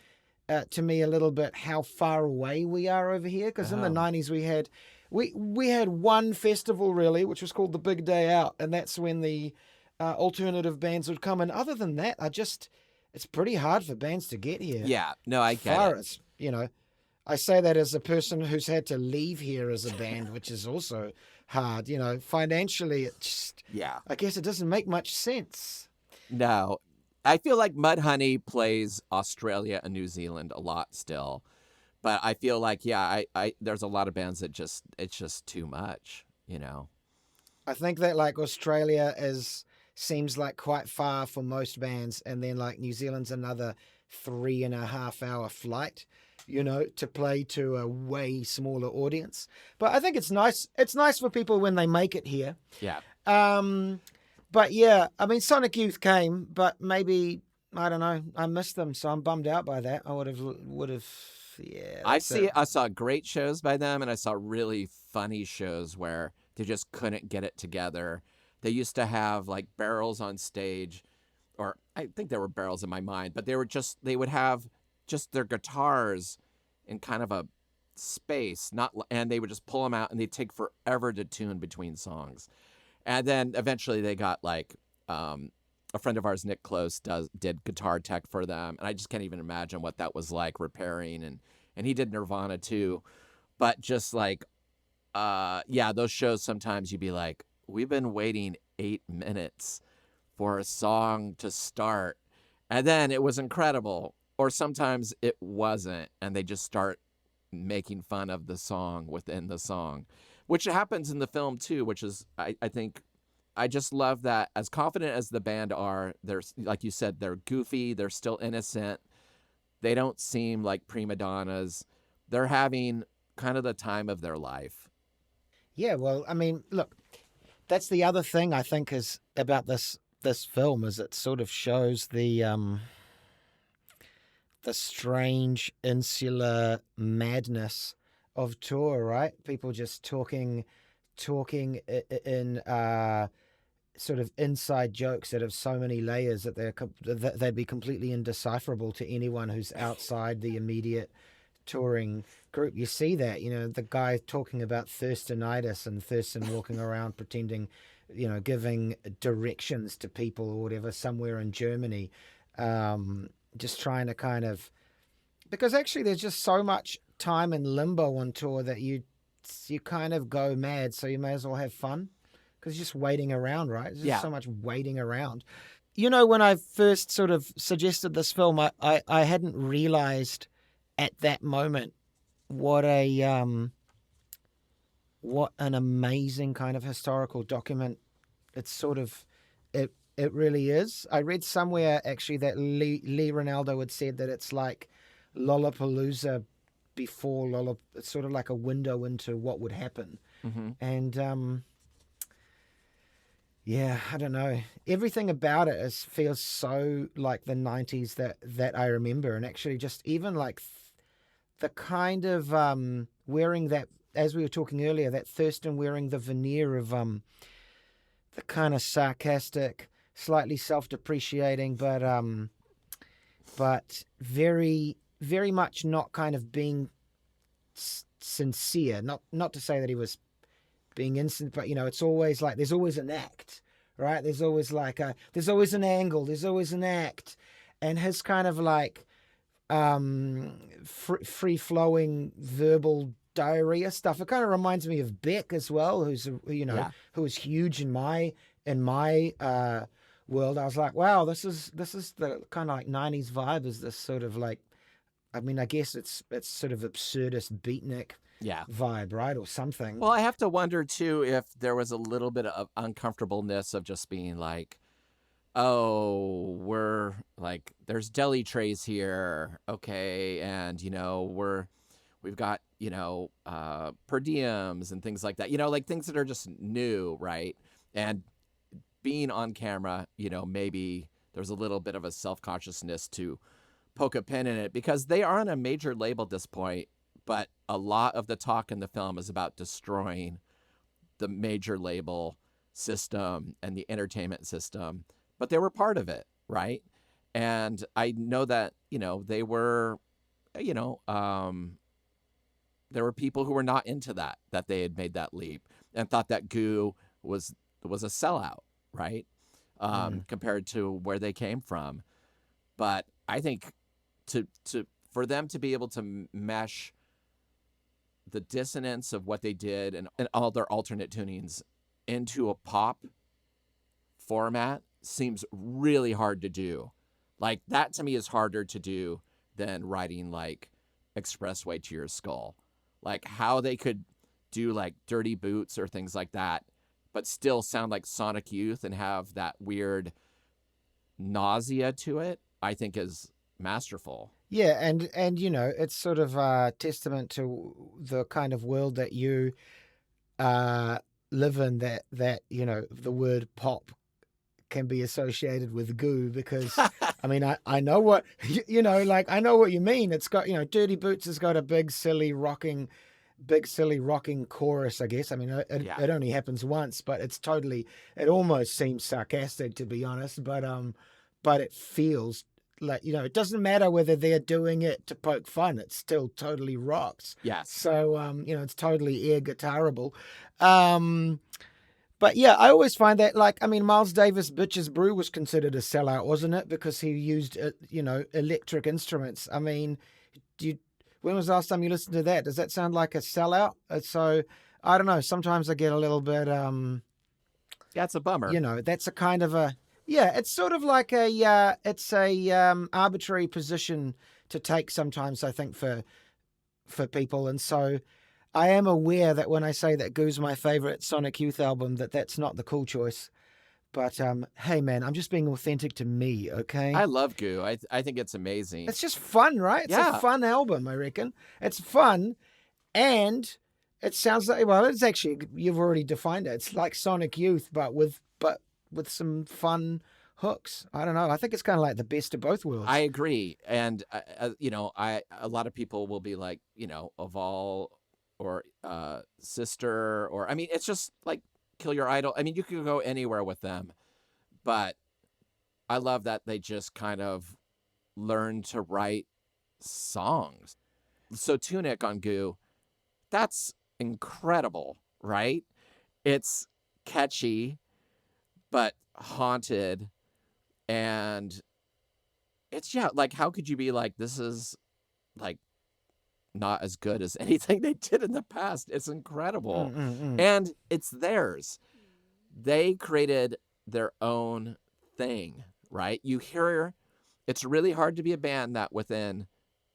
to me a little bit how far away we are over here, because in the 90s we had one festival really, which was called the Big Day Out, and that's when the alternative bands would come. And other than that, it's pretty hard for bands to get here. Yeah, no, I get it. I say that as a person who's had to leave here as a band, which is also hard. Financially, I guess it doesn't make much sense. No. I feel like Mudhoney plays Australia and New Zealand a lot still, but I feel like there's a lot of bands that it's just too much, I think that like Australia seems like quite far for most bands, and then like New Zealand's another 3.5 hour flight, to play to a way smaller audience. But I think it's nice. It's nice for people when they make it here. Yeah. But yeah, I mean, Sonic Youth came, but maybe, I don't know, I missed them, so I'm bummed out by that. I would have, yeah. I saw great shows by them, and I saw really funny shows where they just couldn't get it together. They used to have like barrels on stage, or I think there were barrels in my mind, but they would have just their guitars in kind of a space, and they would just pull them out, and they'd take forever to tune between songs. And then eventually they got like a friend of ours, Nick Close, did guitar tech for them. And I just can't even imagine what that was like, repairing. And he did Nirvana too. But just like, those shows, sometimes you'd be like, we've been waiting 8 minutes for a song to start. And then it was incredible. Or sometimes it wasn't. And they just start making fun of the song within the song, which happens in the film too, which is, I think, I just love that. As confident as the band are, they're, like you said, they're goofy, they're still innocent. They don't seem like prima donnas. They're having kind of the time of their life. Yeah, well, I mean, look, that's the other thing I think is about this film, is it sort of shows the strange insular madness of tour, right? People just talking in sort of inside jokes that have so many layers that they'd be completely indecipherable to anyone who's outside the immediate touring group, you see that, the guy talking about Thurstonitis and Thurston walking around pretending, giving directions to people or whatever somewhere in Germany, just trying to kind of, because actually there's just so much time in limbo on tour that you kind of go mad, so you may as well have fun, because you're just waiting around, right? There's just so much waiting around. When I first sort of suggested this film, I hadn't realized at that moment what an amazing kind of historical document it really is. I read somewhere actually that Lee Ronaldo had said that it's like Lollapalooza before it's sort of like a window into what would happen. Mm-hmm. And yeah, I don't know. Everything about it feels so like the 90s that I remember. And actually just even like the kind of wearing that, as we were talking earlier, that Thurston wearing the veneer of the kind of sarcastic, slightly self-depreciating, but very, very much not kind of being sincere. Not to say that he was being innocent, but it's always like there's always an act, right? There's always like there's always an angle, there's always an act, and his kind of like free-flowing verbal diarrhea stuff. It kind of reminds me of Beck as well, who's who was huge in my world. I was like, wow, this is the kind of like 90s vibe. Is this sort of like, I mean, I guess it's sort of absurdist beatnik vibe, right, or something. Well, I have to wonder too if there was a little bit of uncomfortableness of just being like, oh, we're like, there's deli trays here, okay, and we've got per diems and things like that, like things that are just new, right? And being on camera, maybe there's a little bit of a self-consciousness to poke a pin in it, because they are on a major label at this point, but a lot of the talk in the film is about destroying the major label system and the entertainment system, but they were part of it, right? And I know that, they were, there were people who were not into that they had made that leap and thought that Goo was a sellout, right? Compared to where they came from. But I think for them to be able to mesh the dissonance of what they did and all their alternate tunings into a pop format seems really hard to do. Like, that to me is harder to do than writing like Expressway to Your Skull. Like, how they could do like Dirty Boots or things like that, but still sound like Sonic Youth and have that weird nausea to it, I think is masterful. Yeah, and it's sort of a testament to the kind of world that you live in, that the word pop can be associated with Goo, because I mean, I know what I know what you mean. It's got, Dirty Boots has got a big silly rocking chorus, I guess. I mean, it only happens once, but it almost seems sarcastic, to be honest, but it feels like, it doesn't matter whether they're doing it to poke fun, it still totally rocks. Yes. So it's totally air guitarable. But yeah, I always find that, like, I mean, Miles Davis' Bitches Brew was considered a sellout, wasn't it? Because he used, electric instruments. I mean, when was the last time you listened to that? Does that sound like a sellout? So, I don't know. Sometimes I get a little bit... yeah, it's a bummer. That's a kind of a... Yeah, it's sort of like it's a arbitrary position to take sometimes, I think, for people. And so I am aware that when I say that Goo's my favorite Sonic Youth album, that's not the cool choice. But hey, man, I'm just being authentic to me, okay? I love Goo. I think it's amazing. It's just fun, right? It's a fun album, I reckon. It's fun, and it sounds like, well, it's actually, you've already defined it. It's like Sonic Youth, but with some fun hooks. I don't know. I think it's kind of like the best of both worlds. I agree. And, a lot of people will be like, Evolve or Sister, or, I mean, it's just like Kill Your Idol. I mean, you could go anywhere with them, but I love that they just kind of learned to write songs. So Tunic on Goo, that's incredible, right? It's catchy, but haunted. And it's, yeah, like, how could you be like, this is like not as good as anything they did in the past? It's incredible. And it's theirs. They created their own thing, right? You hear, it's really hard to be a band that within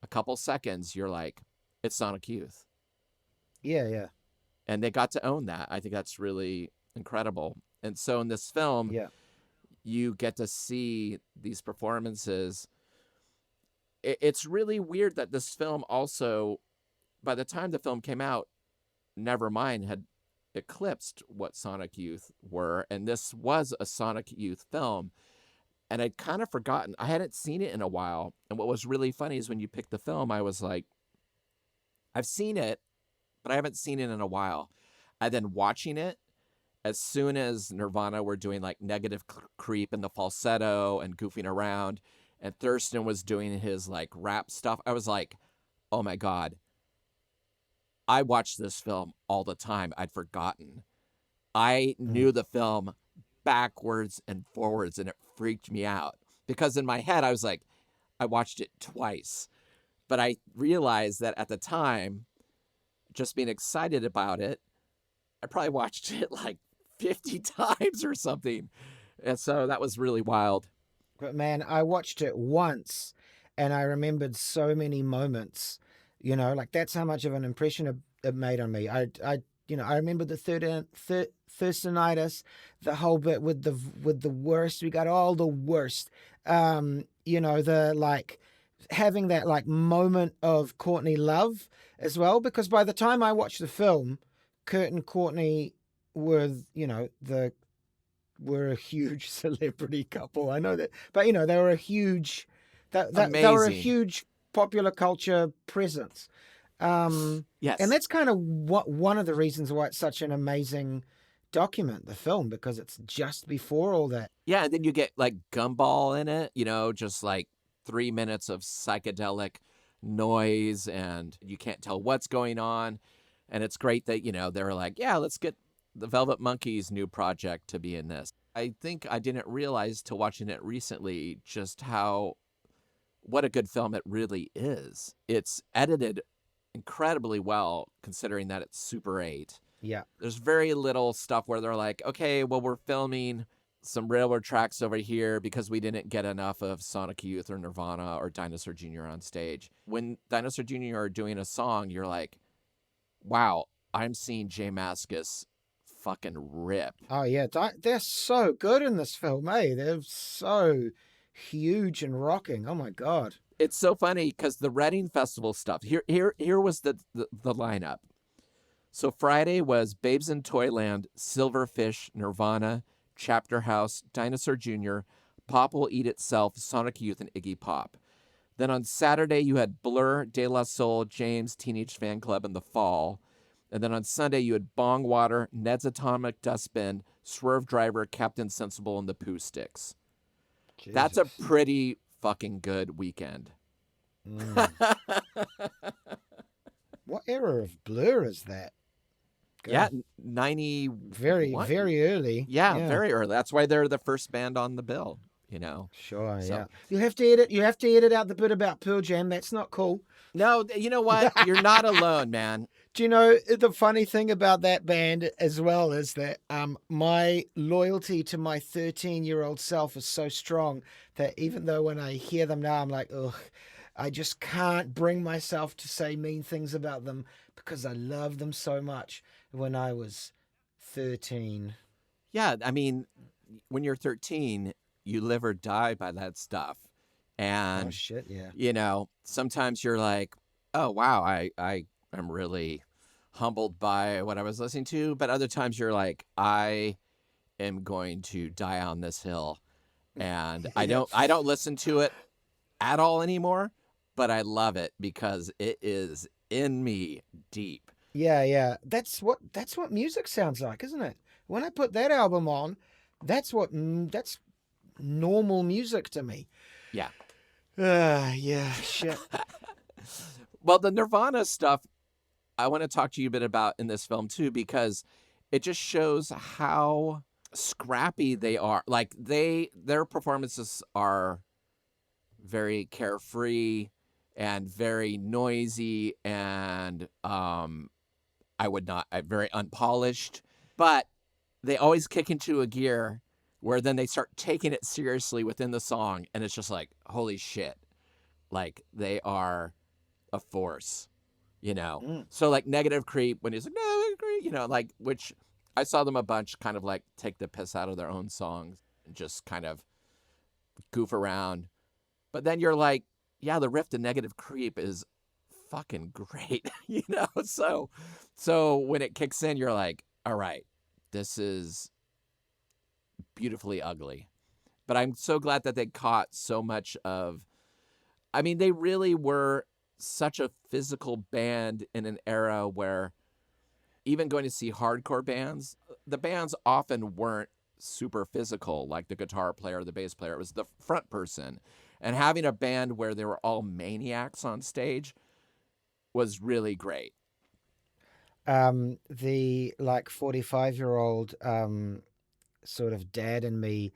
a couple seconds you're like, it's Sonic Youth. Yeah. And they got to own that. I think that's really incredible. And so in this film, you get to see these performances. It's really weird that this film also, by the time the film came out, Nevermind had eclipsed what Sonic Youth were, and this was a Sonic Youth film. And I'd kind of forgotten. I hadn't seen it in a while. And what was really funny is when you picked the film, I was like, I've seen it, but I haven't seen it in a while. And then watching it, as soon as Nirvana were doing like Negative Creep and the falsetto and goofing around, and Thurston was doing his like rap stuff, I was like, oh my God, I watched this film all the time. I'd forgotten. I knew the film backwards and forwards, and it freaked me out because in my head, I was like, I watched it twice. But I realized that at the time, just being excited about it, I probably watched it like 50 times or something. And so that was really wild. But man, I watched it once and I remembered so many moments, you know, like that's how much of an impression it made on me. I remember the Thurstonitis, the whole bit with the worst. We got all the worst. The like having that like moment of Courntey Love as well, because by the time I watched the film, Kurt and Courtney were, were a huge celebrity couple. I know that, but they were a huge, they were a huge popular culture presence. Yes, and that's kind of one of the reasons why it's such an amazing document, the film, because it's just before all that. Yeah, and then you get like Gumball in it, just like 3 minutes of psychedelic noise, and you can't tell what's going on. And it's great that, they were like, yeah, let's get the Velvet Monkeys' new project to be in this. I think I didn't realize till watching it recently just what a good film it really is. It's edited incredibly well, considering that it's Super 8. Yeah. There's very little stuff where they're like, okay, well, we're filming some railroad tracks over here because we didn't get enough of Sonic Youth or Nirvana or Dinosaur Jr. on stage. When Dinosaur Jr. are doing a song, you're like, wow, I'm seeing J Mascis fucking rip. Oh, yeah. They're so good in this film, eh? They're so huge and rocking. Oh, my God. It's so funny because the Reading Festival stuff, here was the lineup. So Friday was Babes in Toyland, Silverfish, Nirvana, Chapter House, Dinosaur Jr., Pop Will Eat Itself, Sonic Youth, and Iggy Pop. Then on Saturday, you had Blur, De La Soul, James, Teenage Fan Club, and The Fall. And then on Sunday, you had Bong Water, Ned's Atomic Dustbin, Swerve Driver, Captain Sensible, and the Pooh Sticks. Jesus. That's a pretty fucking good weekend. What era of Blur is that? Good. Yeah, 90. Very early. Yeah, very early. That's why they're the first band on the bill, Sure, so. Yeah. You have to edit out the bit about Pearl Jam. That's not cool. No, you know what? You're not alone, man. Do you know the funny thing about that band as well is that my loyalty to my 13-year-old self is so strong that even though when I hear them now, I'm like, ugh, I just can't bring myself to say mean things about them because I love them so much when I was 13. Yeah, I mean, when you're 13, you live or die by that stuff. And, oh, shit, yeah. Sometimes you're like, oh, wow, I am really humbled by what I was listening to. But other times you're like, I am going to die on this hill. And I don't listen to it at all anymore, but I love it because it is in me deep. Yeah. That's what music sounds like, isn't it? When I put that album on, that's normal music to me. Yeah. Yeah, shit. Well, the Nirvana stuff, I want to talk to you a bit about in this film too, because it just shows how scrappy they are. Like their performances are very carefree and very noisy and very unpolished, but they always kick into a gear where then they start taking it seriously within the song, and it's just like, holy shit, like they are a force, So like Negative Creep, when he's like Negative Creep, like, which I saw them a bunch kind of like take the piss out of their own songs and just kind of goof around. But then you're like, yeah, the riff to Negative Creep is fucking great, So when it kicks in, you're like, all right, this is beautifully ugly. But I'm so glad that they caught so much of, they really were such a physical band in an era where even going to see hardcore bands, the bands often weren't super physical, like the guitar player, the bass player. It was the front person. And having a band where they were all maniacs on stage was really great. The 45-year-old sort of dad in me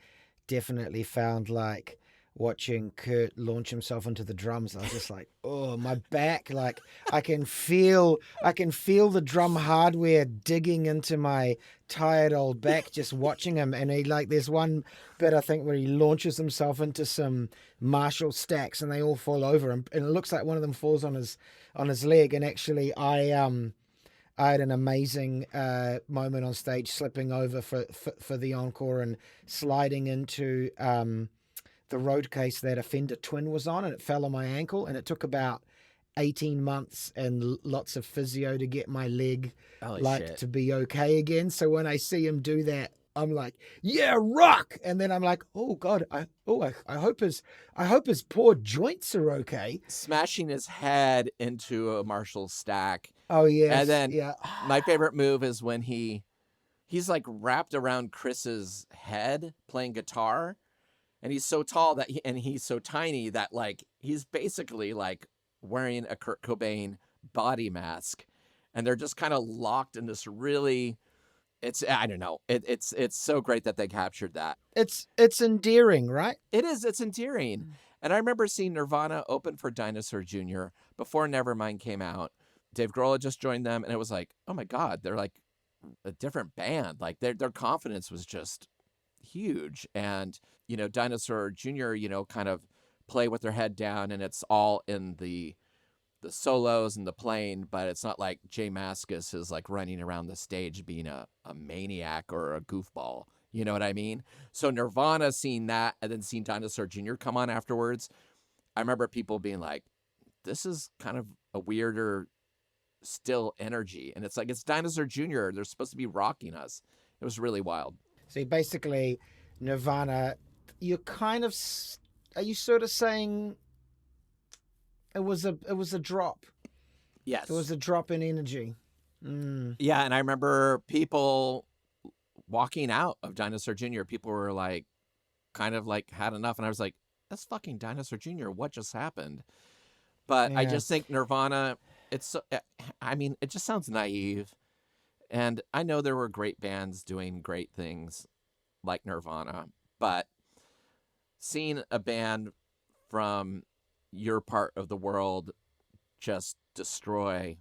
definitely found like watching Kurt launch himself into the drums. I was just like, oh, my back, like I can feel the drum hardware digging into my tired old back just watching him. And he there's one bit I think where he launches himself into some Marshall stacks and they all fall over him, and it looks like one of them falls on his leg. And actually I had an amazing moment on stage, slipping over for the encore and sliding into the road case that a Fender Twin was on, and it fell on my ankle, and it took about 18 months and lots of physio to get my leg to be okay again. So when I see him do that, I'm like, yeah, rock. And then I'm like, oh God, I hope his poor joints are okay. Smashing his head into a Marshall stack. Oh yeah. And then my favorite move is when he's like wrapped around Chris's head playing guitar. And he's so tall and he's so tiny that like he's basically like wearing a Kurt Cobain body mask, and they're just kind of locked in this really. I don't know. It's so great that they captured that. It's endearing, right? It is. It's endearing. And I remember seeing Nirvana open for Dinosaur Jr. before Nevermind came out. Dave Grohl had just joined them, and it was like, oh my God, they're like a different band. Like their confidence was just huge. And Dinosaur Jr., kind of play with their head down, and it's all in the solos and the playing, but it's not like Jay Mascis is like running around the stage being a maniac or a goofball. You know what I mean? So Nirvana seeing that and then seeing Dinosaur Jr. come on afterwards, I remember people being like, this is kind of a weirder still energy. And it's like, it's Dinosaur Jr. They're supposed to be rocking us. It was really wild. See, basically, Nirvana, are you sort of saying it was a drop? Yes. It was a drop in energy. Mm. Yeah, and I remember people walking out of Dinosaur Jr. People were like, kind of like had enough, and I was like, that's fucking Dinosaur Jr. What just happened? But yeah. I just think Nirvana, it just sounds naive. And I know there were great bands doing great things like Nirvana, but seeing a band from your part of the world just destroy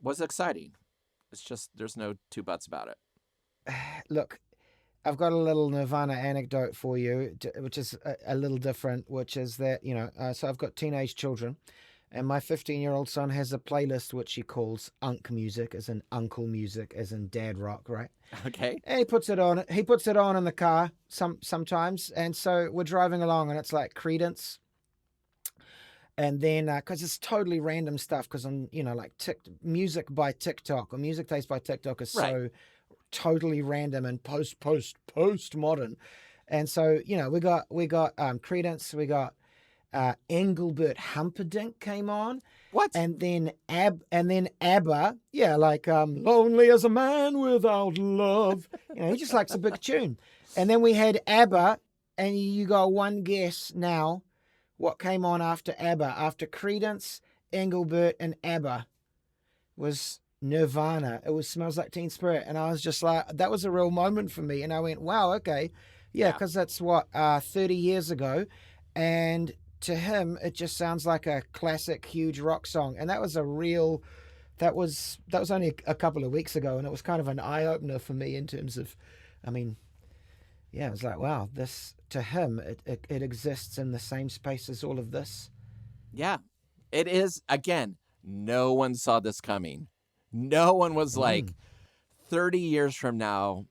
was exciting. It's just, there's no two buts about it. Look, I've got a little Nirvana anecdote for you, which is a little different, which is that, so I've got teenage children, and my 15-year-old son has a playlist which he calls Unk music, as in uncle music, as in dad rock, right? Okay. And he puts it on in the car sometimes, and so we're driving along, and it's like Creedence. And then, because it's totally random stuff, because I'm, like music by TikTok or music taste by TikTok is so totally random and post-modern. And so, we got Creedence, we got Engelbert Humperdinck came on. What? And then ABBA, Lonely as a Man Without Love. He just likes a big tune. And then we had ABBA, and you got one guess now what came on after ABBA, after Creedence Engelbert and ABBA was Nirvana. It was Smells Like Teen Spirit. And I was just like, that was a real moment for me. And I went, wow, okay. Yeah, because that's 30 years ago. And to him, it just sounds like a classic, huge rock song. And that was that was only a couple of weeks ago. And it was kind of an eye-opener for me in terms of, I mean, yeah, it was like, wow, this, to him, it exists in the same space as all of this. Yeah, it is. Again, no one saw this coming. No one was like, 30 years from now,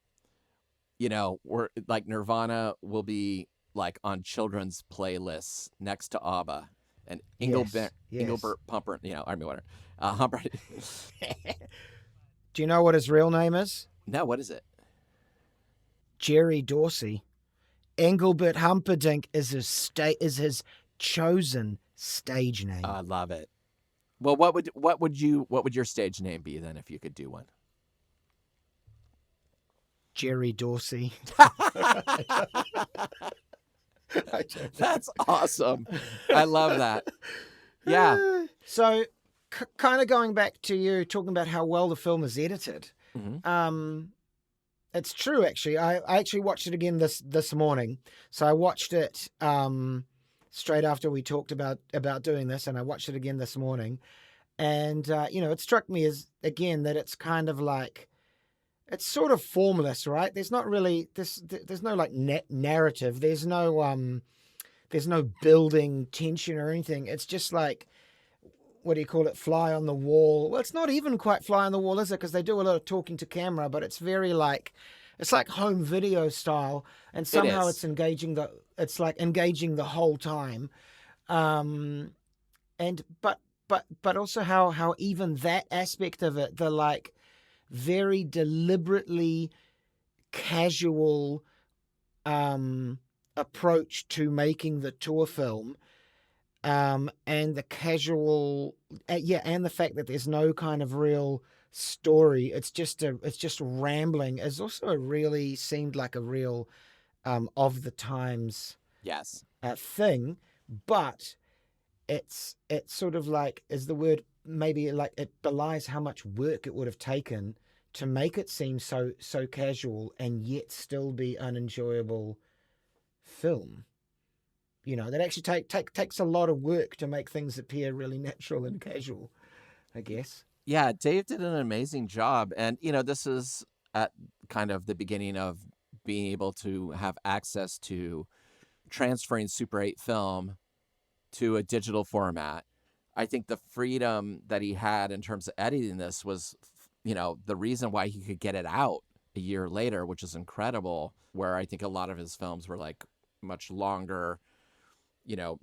we're like Nirvana will be like on children's playlists next to ABBA and Engelbert Pumper, whatever. Humperdinck. Do you know what his real name is? No, what is it? Jerry Dorsey. Engelbert Humperdinck is his chosen stage name. I love it. Well, what would your stage name be then if you could do one? Jerry Dorsey. That's awesome. I love that. Yeah. So, kind of going back to you talking about how well the film is edited. Mm-hmm. It's true, actually. I actually watched it again this morning. So I watched it straight after we talked about doing this, and I watched it again this morning. And, it struck me as, again, that it's kind of like, it's sort of formless, right? There's not really, there's no like narrative. There's no building tension or anything. It's just like, what do you call it? Fly on the wall. Well, it's not even quite fly on the wall, is it? Because they do a lot of talking to camera, but it's very like, it's like home video style, and somehow it's engaging the whole time. But also how even that aspect of it, the like very deliberately casual approach to making the tour film, and the casual, and the fact that there's no kind of real story. It's just rambling. Is also seemed like a real of the times thing, but it's sort of like, is the word maybe like, it belies how much work it would have taken to make it seem so casual and yet still be an enjoyable film. That actually takes a lot of work to make things appear really natural and casual, I guess. Yeah, Dave did an amazing job. And, this is at kind of the beginning of being able to have access to transferring Super 8 film to a digital format. I think the freedom that he had in terms of editing this was, the reason why he could get it out a year later, which is incredible, where I think a lot of his films were like much longer,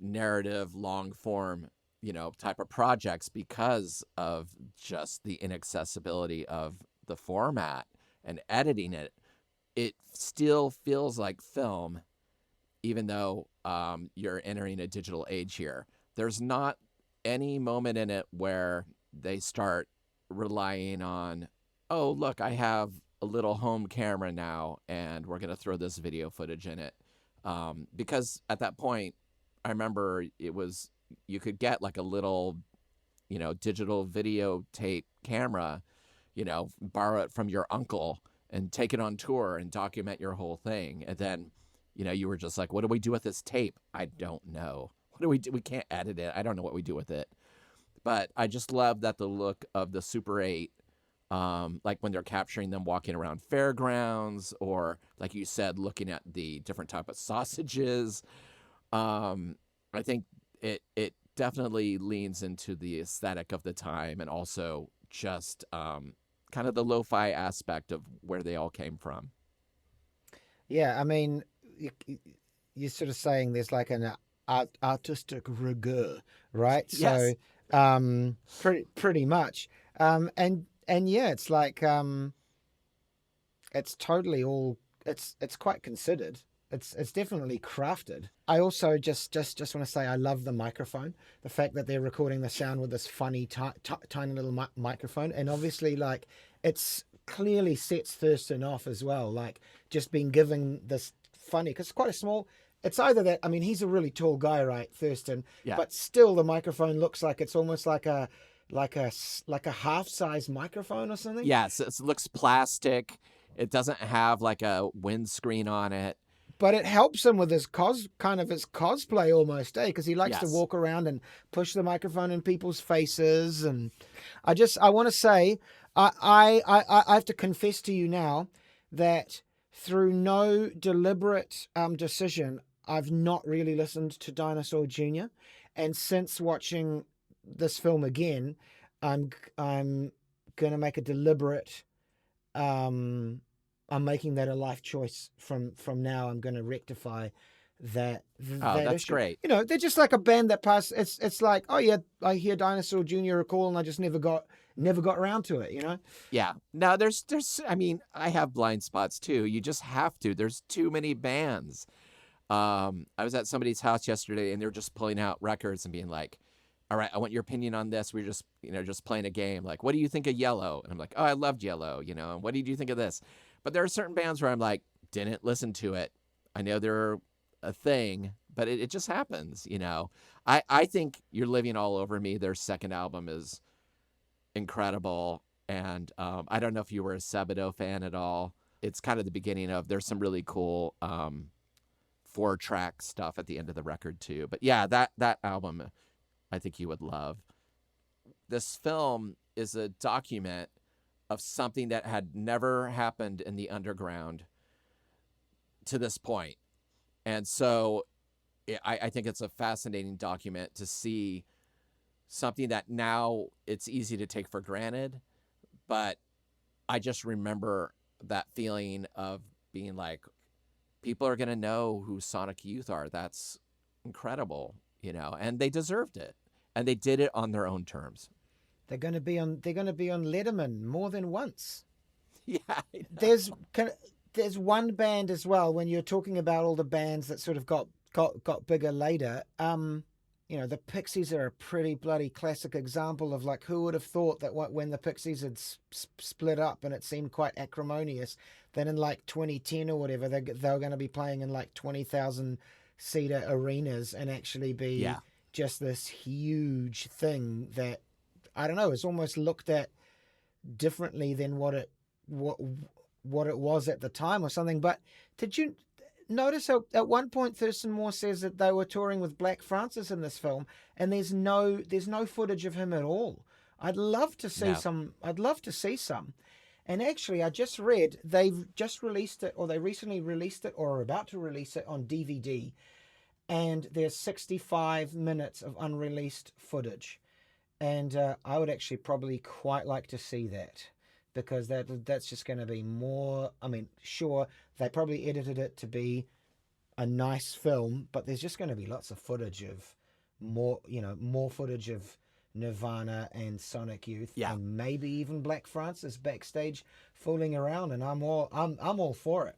narrative, long form, type of projects because of just the inaccessibility of the format and editing it. It still feels like film, even though you're entering a digital age here. There's not any moment in it where they start relying on, oh, look, I have a little home camera now and we're going to throw this video footage in it. Because at that point, I remember you could get like a little, digital videotape camera, borrow it from your uncle and take it on tour and document your whole thing. And then, you were just like, what do we do with this tape? I don't know. What do we do? We can't edit it. I don't know what we do with it. But I just love that the look of the Super 8, like when they're capturing them walking around fairgrounds, or like you said, looking at the different type of sausages. I think it definitely leans into the aesthetic of the time, and also just kind of the lo-fi aspect of where they all came from. Yeah, I mean, you're sort of saying there's like an artistic rigor, right? Yes. So pretty much. And yeah, it's like it's totally all, it's quite considered. It's definitely crafted. I also just want to say I love the microphone. The fact that they're recording the sound with this funny tiny little microphone, and obviously like it's clearly sets Thurston off as well. Like just being given this funny, because it's quite a small. it's either that. I mean, he's a really tall guy, right, Thurston? Yeah. But still, the microphone looks like it's almost like a half-size microphone or something. Yes, it looks plastic. It doesn't have like a windscreen on it. But it helps him with his cosplay almost, eh? Because he likes to Yes. walk around and push the microphone in people's faces. And I want to say, I have to confess to you now that through no deliberate decision, I've not really listened to Dinosaur Jr. And since watching this film again, I'm gonna make a deliberate. I'm making that a life choice from now. I'm going to rectify that. Oh, that that's issue. great. You know, they're just like a band that pass. It's like, oh yeah, I hear Dinosaur Jr. recall, and I just never got around to it. You know. Yeah. Now there's. I mean, I have blind spots too. You just have to. There's too many bands. I was at somebody's house yesterday, and they were just pulling out records and being like, "All right, I want your opinion on this." We're just playing a game. Like, what do you think of Yellow? And I'm like, "Oh, I loved Yellow." You know, and what did you think of this? But there are certain bands where I'm like, didn't listen to it. I know they're a thing, but it just happens, you know. I think You're Living All Over Me, their second album, is incredible. And I don't know if you were a Sebado fan at all. It's kind of the beginning of, there's some really cool 4-track stuff at the end of the record too. But yeah, that album I think you would love. This film is a document of something that had never happened in the underground to this point. And so I think it's a fascinating document to see something that now it's easy to take for granted. But I just remember that feeling of being like, people are going to know who Sonic Youth are. That's incredible, you know, and they deserved it. And they did it on their own terms. They're going to be on Letterman more than once. Yeah. There's one band as well, when you're talking about all the bands that sort of got bigger later. You know, the Pixies are a pretty bloody classic example of, like, who would have thought that when the Pixies had split up and it seemed quite acrimonious, then in like 2010 or whatever, they were going to be playing in like 20,000 seater arenas and actually be just this huge thing that, I don't know, it's almost looked at differently than what it was at the time or something. But did you notice how at one point Thurston Moore says that they were touring with Black Francis in this film, and there's no footage of him at all? I'd love to see some. I'd love to see some. And actually, I just read they've just released it, or they recently released it, or are about to release it on DVD, and there's 65 minutes of unreleased footage. And I would actually probably quite like to see that, because that's just going to be more. I mean, sure, they probably edited it to be a nice film, but there's just going to be lots of footage of more footage of Nirvana and Sonic Youth, and maybe even Black Francis backstage fooling around, and I'm all for it.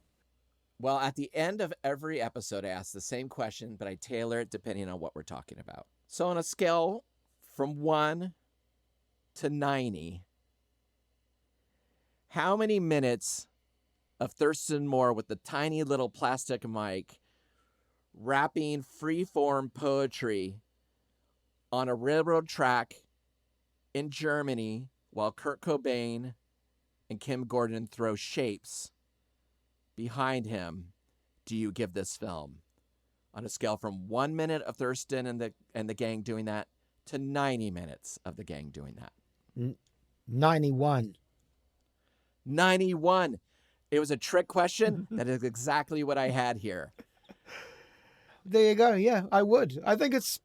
Well, at the end of every episode, I ask the same question, but I tailor it depending on what we're talking about. So on a scale from 1 to 90, how many minutes of Thurston Moore with the tiny little plastic mic rapping free-form poetry on a railroad track in Germany while Kurt Cobain and Kim Gordon throw shapes behind him do you give this film? On a scale from 1 minute of Thurston and the gang doing that to 90 minutes of the gang doing that? 91. 91. It was a trick question. That is exactly what I had here. There you go. Yeah, I would. I think it's,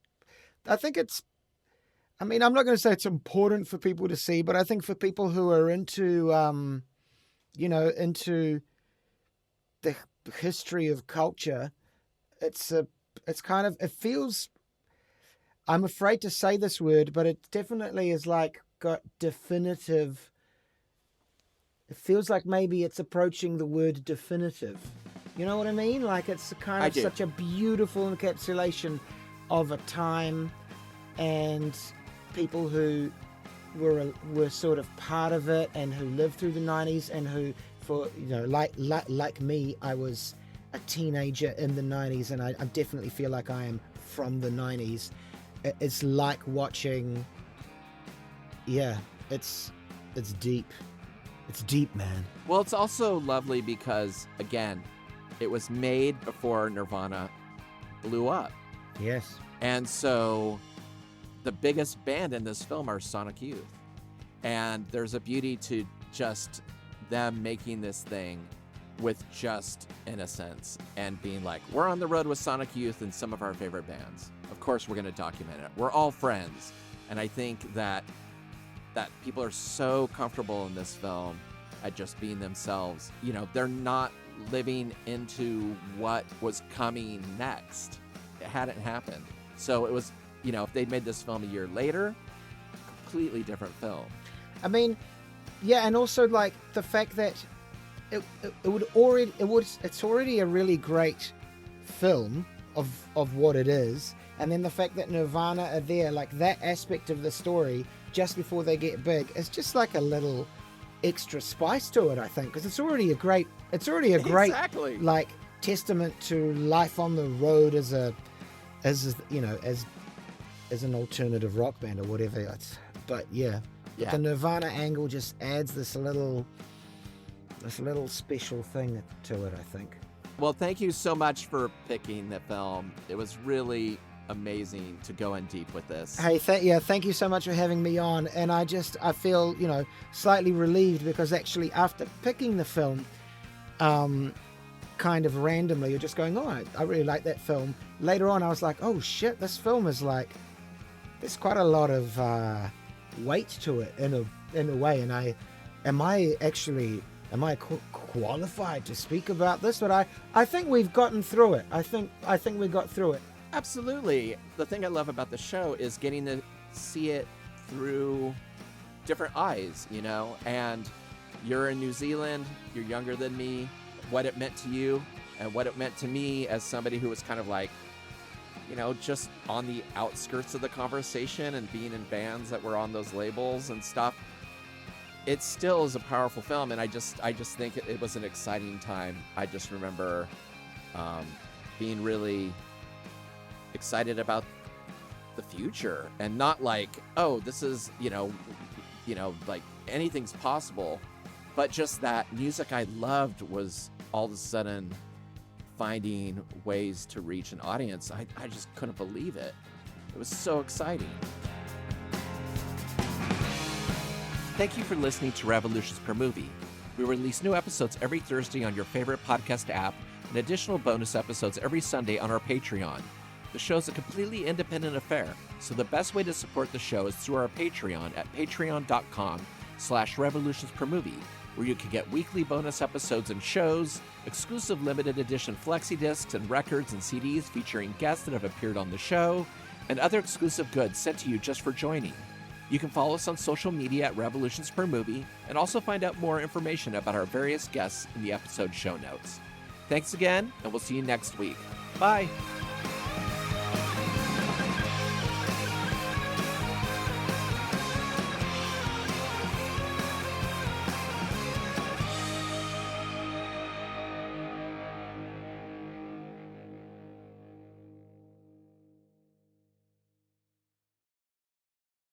I mean, I'm not going to say it's important for people to see, but I think for people who are into, into the history of culture, it feels, I'm afraid to say this word, but it definitely is like got definitive. It feels like maybe it's approaching the word definitive. You know what I mean? Like it's kind of such a beautiful encapsulation of a time and people who were sort of part of it and who lived through the 90s and who, for like me, I was a teenager in the 90s, and I definitely feel like I am from the 90s. It's like watching, it's deep. It's deep, man. Well, it's also lovely because, again, it was made before Nirvana blew up. Yes. And so the biggest band in this film are Sonic Youth. And there's a beauty to just them making this thing with just innocence and being like, we're on the road with Sonic Youth and some of our favorite bands. Of course, we're going to document it. We're all friends. And I think that people are so comfortable in this film at just being themselves. You know, they're not living into what was coming next. It hadn't happened. So it was, you know, if they'd made this film a year later, completely different film. I mean, yeah, and also like the fact that it's already a really great film of what it is, and then the fact that Nirvana are there, like that aspect of the story just before they get big, is just like a little extra spice to it, I think, because it's already a great Exactly. like testament to life on the road as an alternative rock band or whatever. But the Nirvana angle just adds this little special thing to it, I think. Well, thank you so much for picking the film. It was really amazing to go in deep with this. Hey, thank you so much for having me on. And I feel, slightly relieved because actually after picking the film, kind of randomly, you're just going, oh, I really like that film. Later on, I was like, oh shit, this film is like, there's quite a lot of weight to it in a way. And am I qualified to speak about this? But I think we've gotten through it. I think we got through it. Absolutely. The thing I love about the show is getting to see it through different eyes, and you're in New Zealand, you're younger than me, what it meant to you and what it meant to me as somebody who was kind of like, just on the outskirts of the conversation and being in bands that were on those labels and stuff. It still is a powerful film, and I just think it was an exciting time. I just remember being really excited about the future, and not like, oh, this is like anything's possible, but just that music I loved was all of a sudden finding ways to reach an audience. I just couldn't believe it. It was so exciting. Thank you for listening to Revolutions Per Movie. We release new episodes every Thursday on your favorite podcast app and additional bonus episodes every Sunday on our Patreon. The show is a completely independent affair, so the best way to support the show is through our Patreon at patreon.com/revolutionspermovie, where you can get weekly bonus episodes and shows, exclusive limited edition flexi discs and records and CDs featuring guests that have appeared on the show, and other exclusive goods sent to you just for joining. You can follow us on social media at Revolutions Per Movie, and also find out more information about our various guests in the episode show notes. Thanks again, and we'll see you next week. Bye!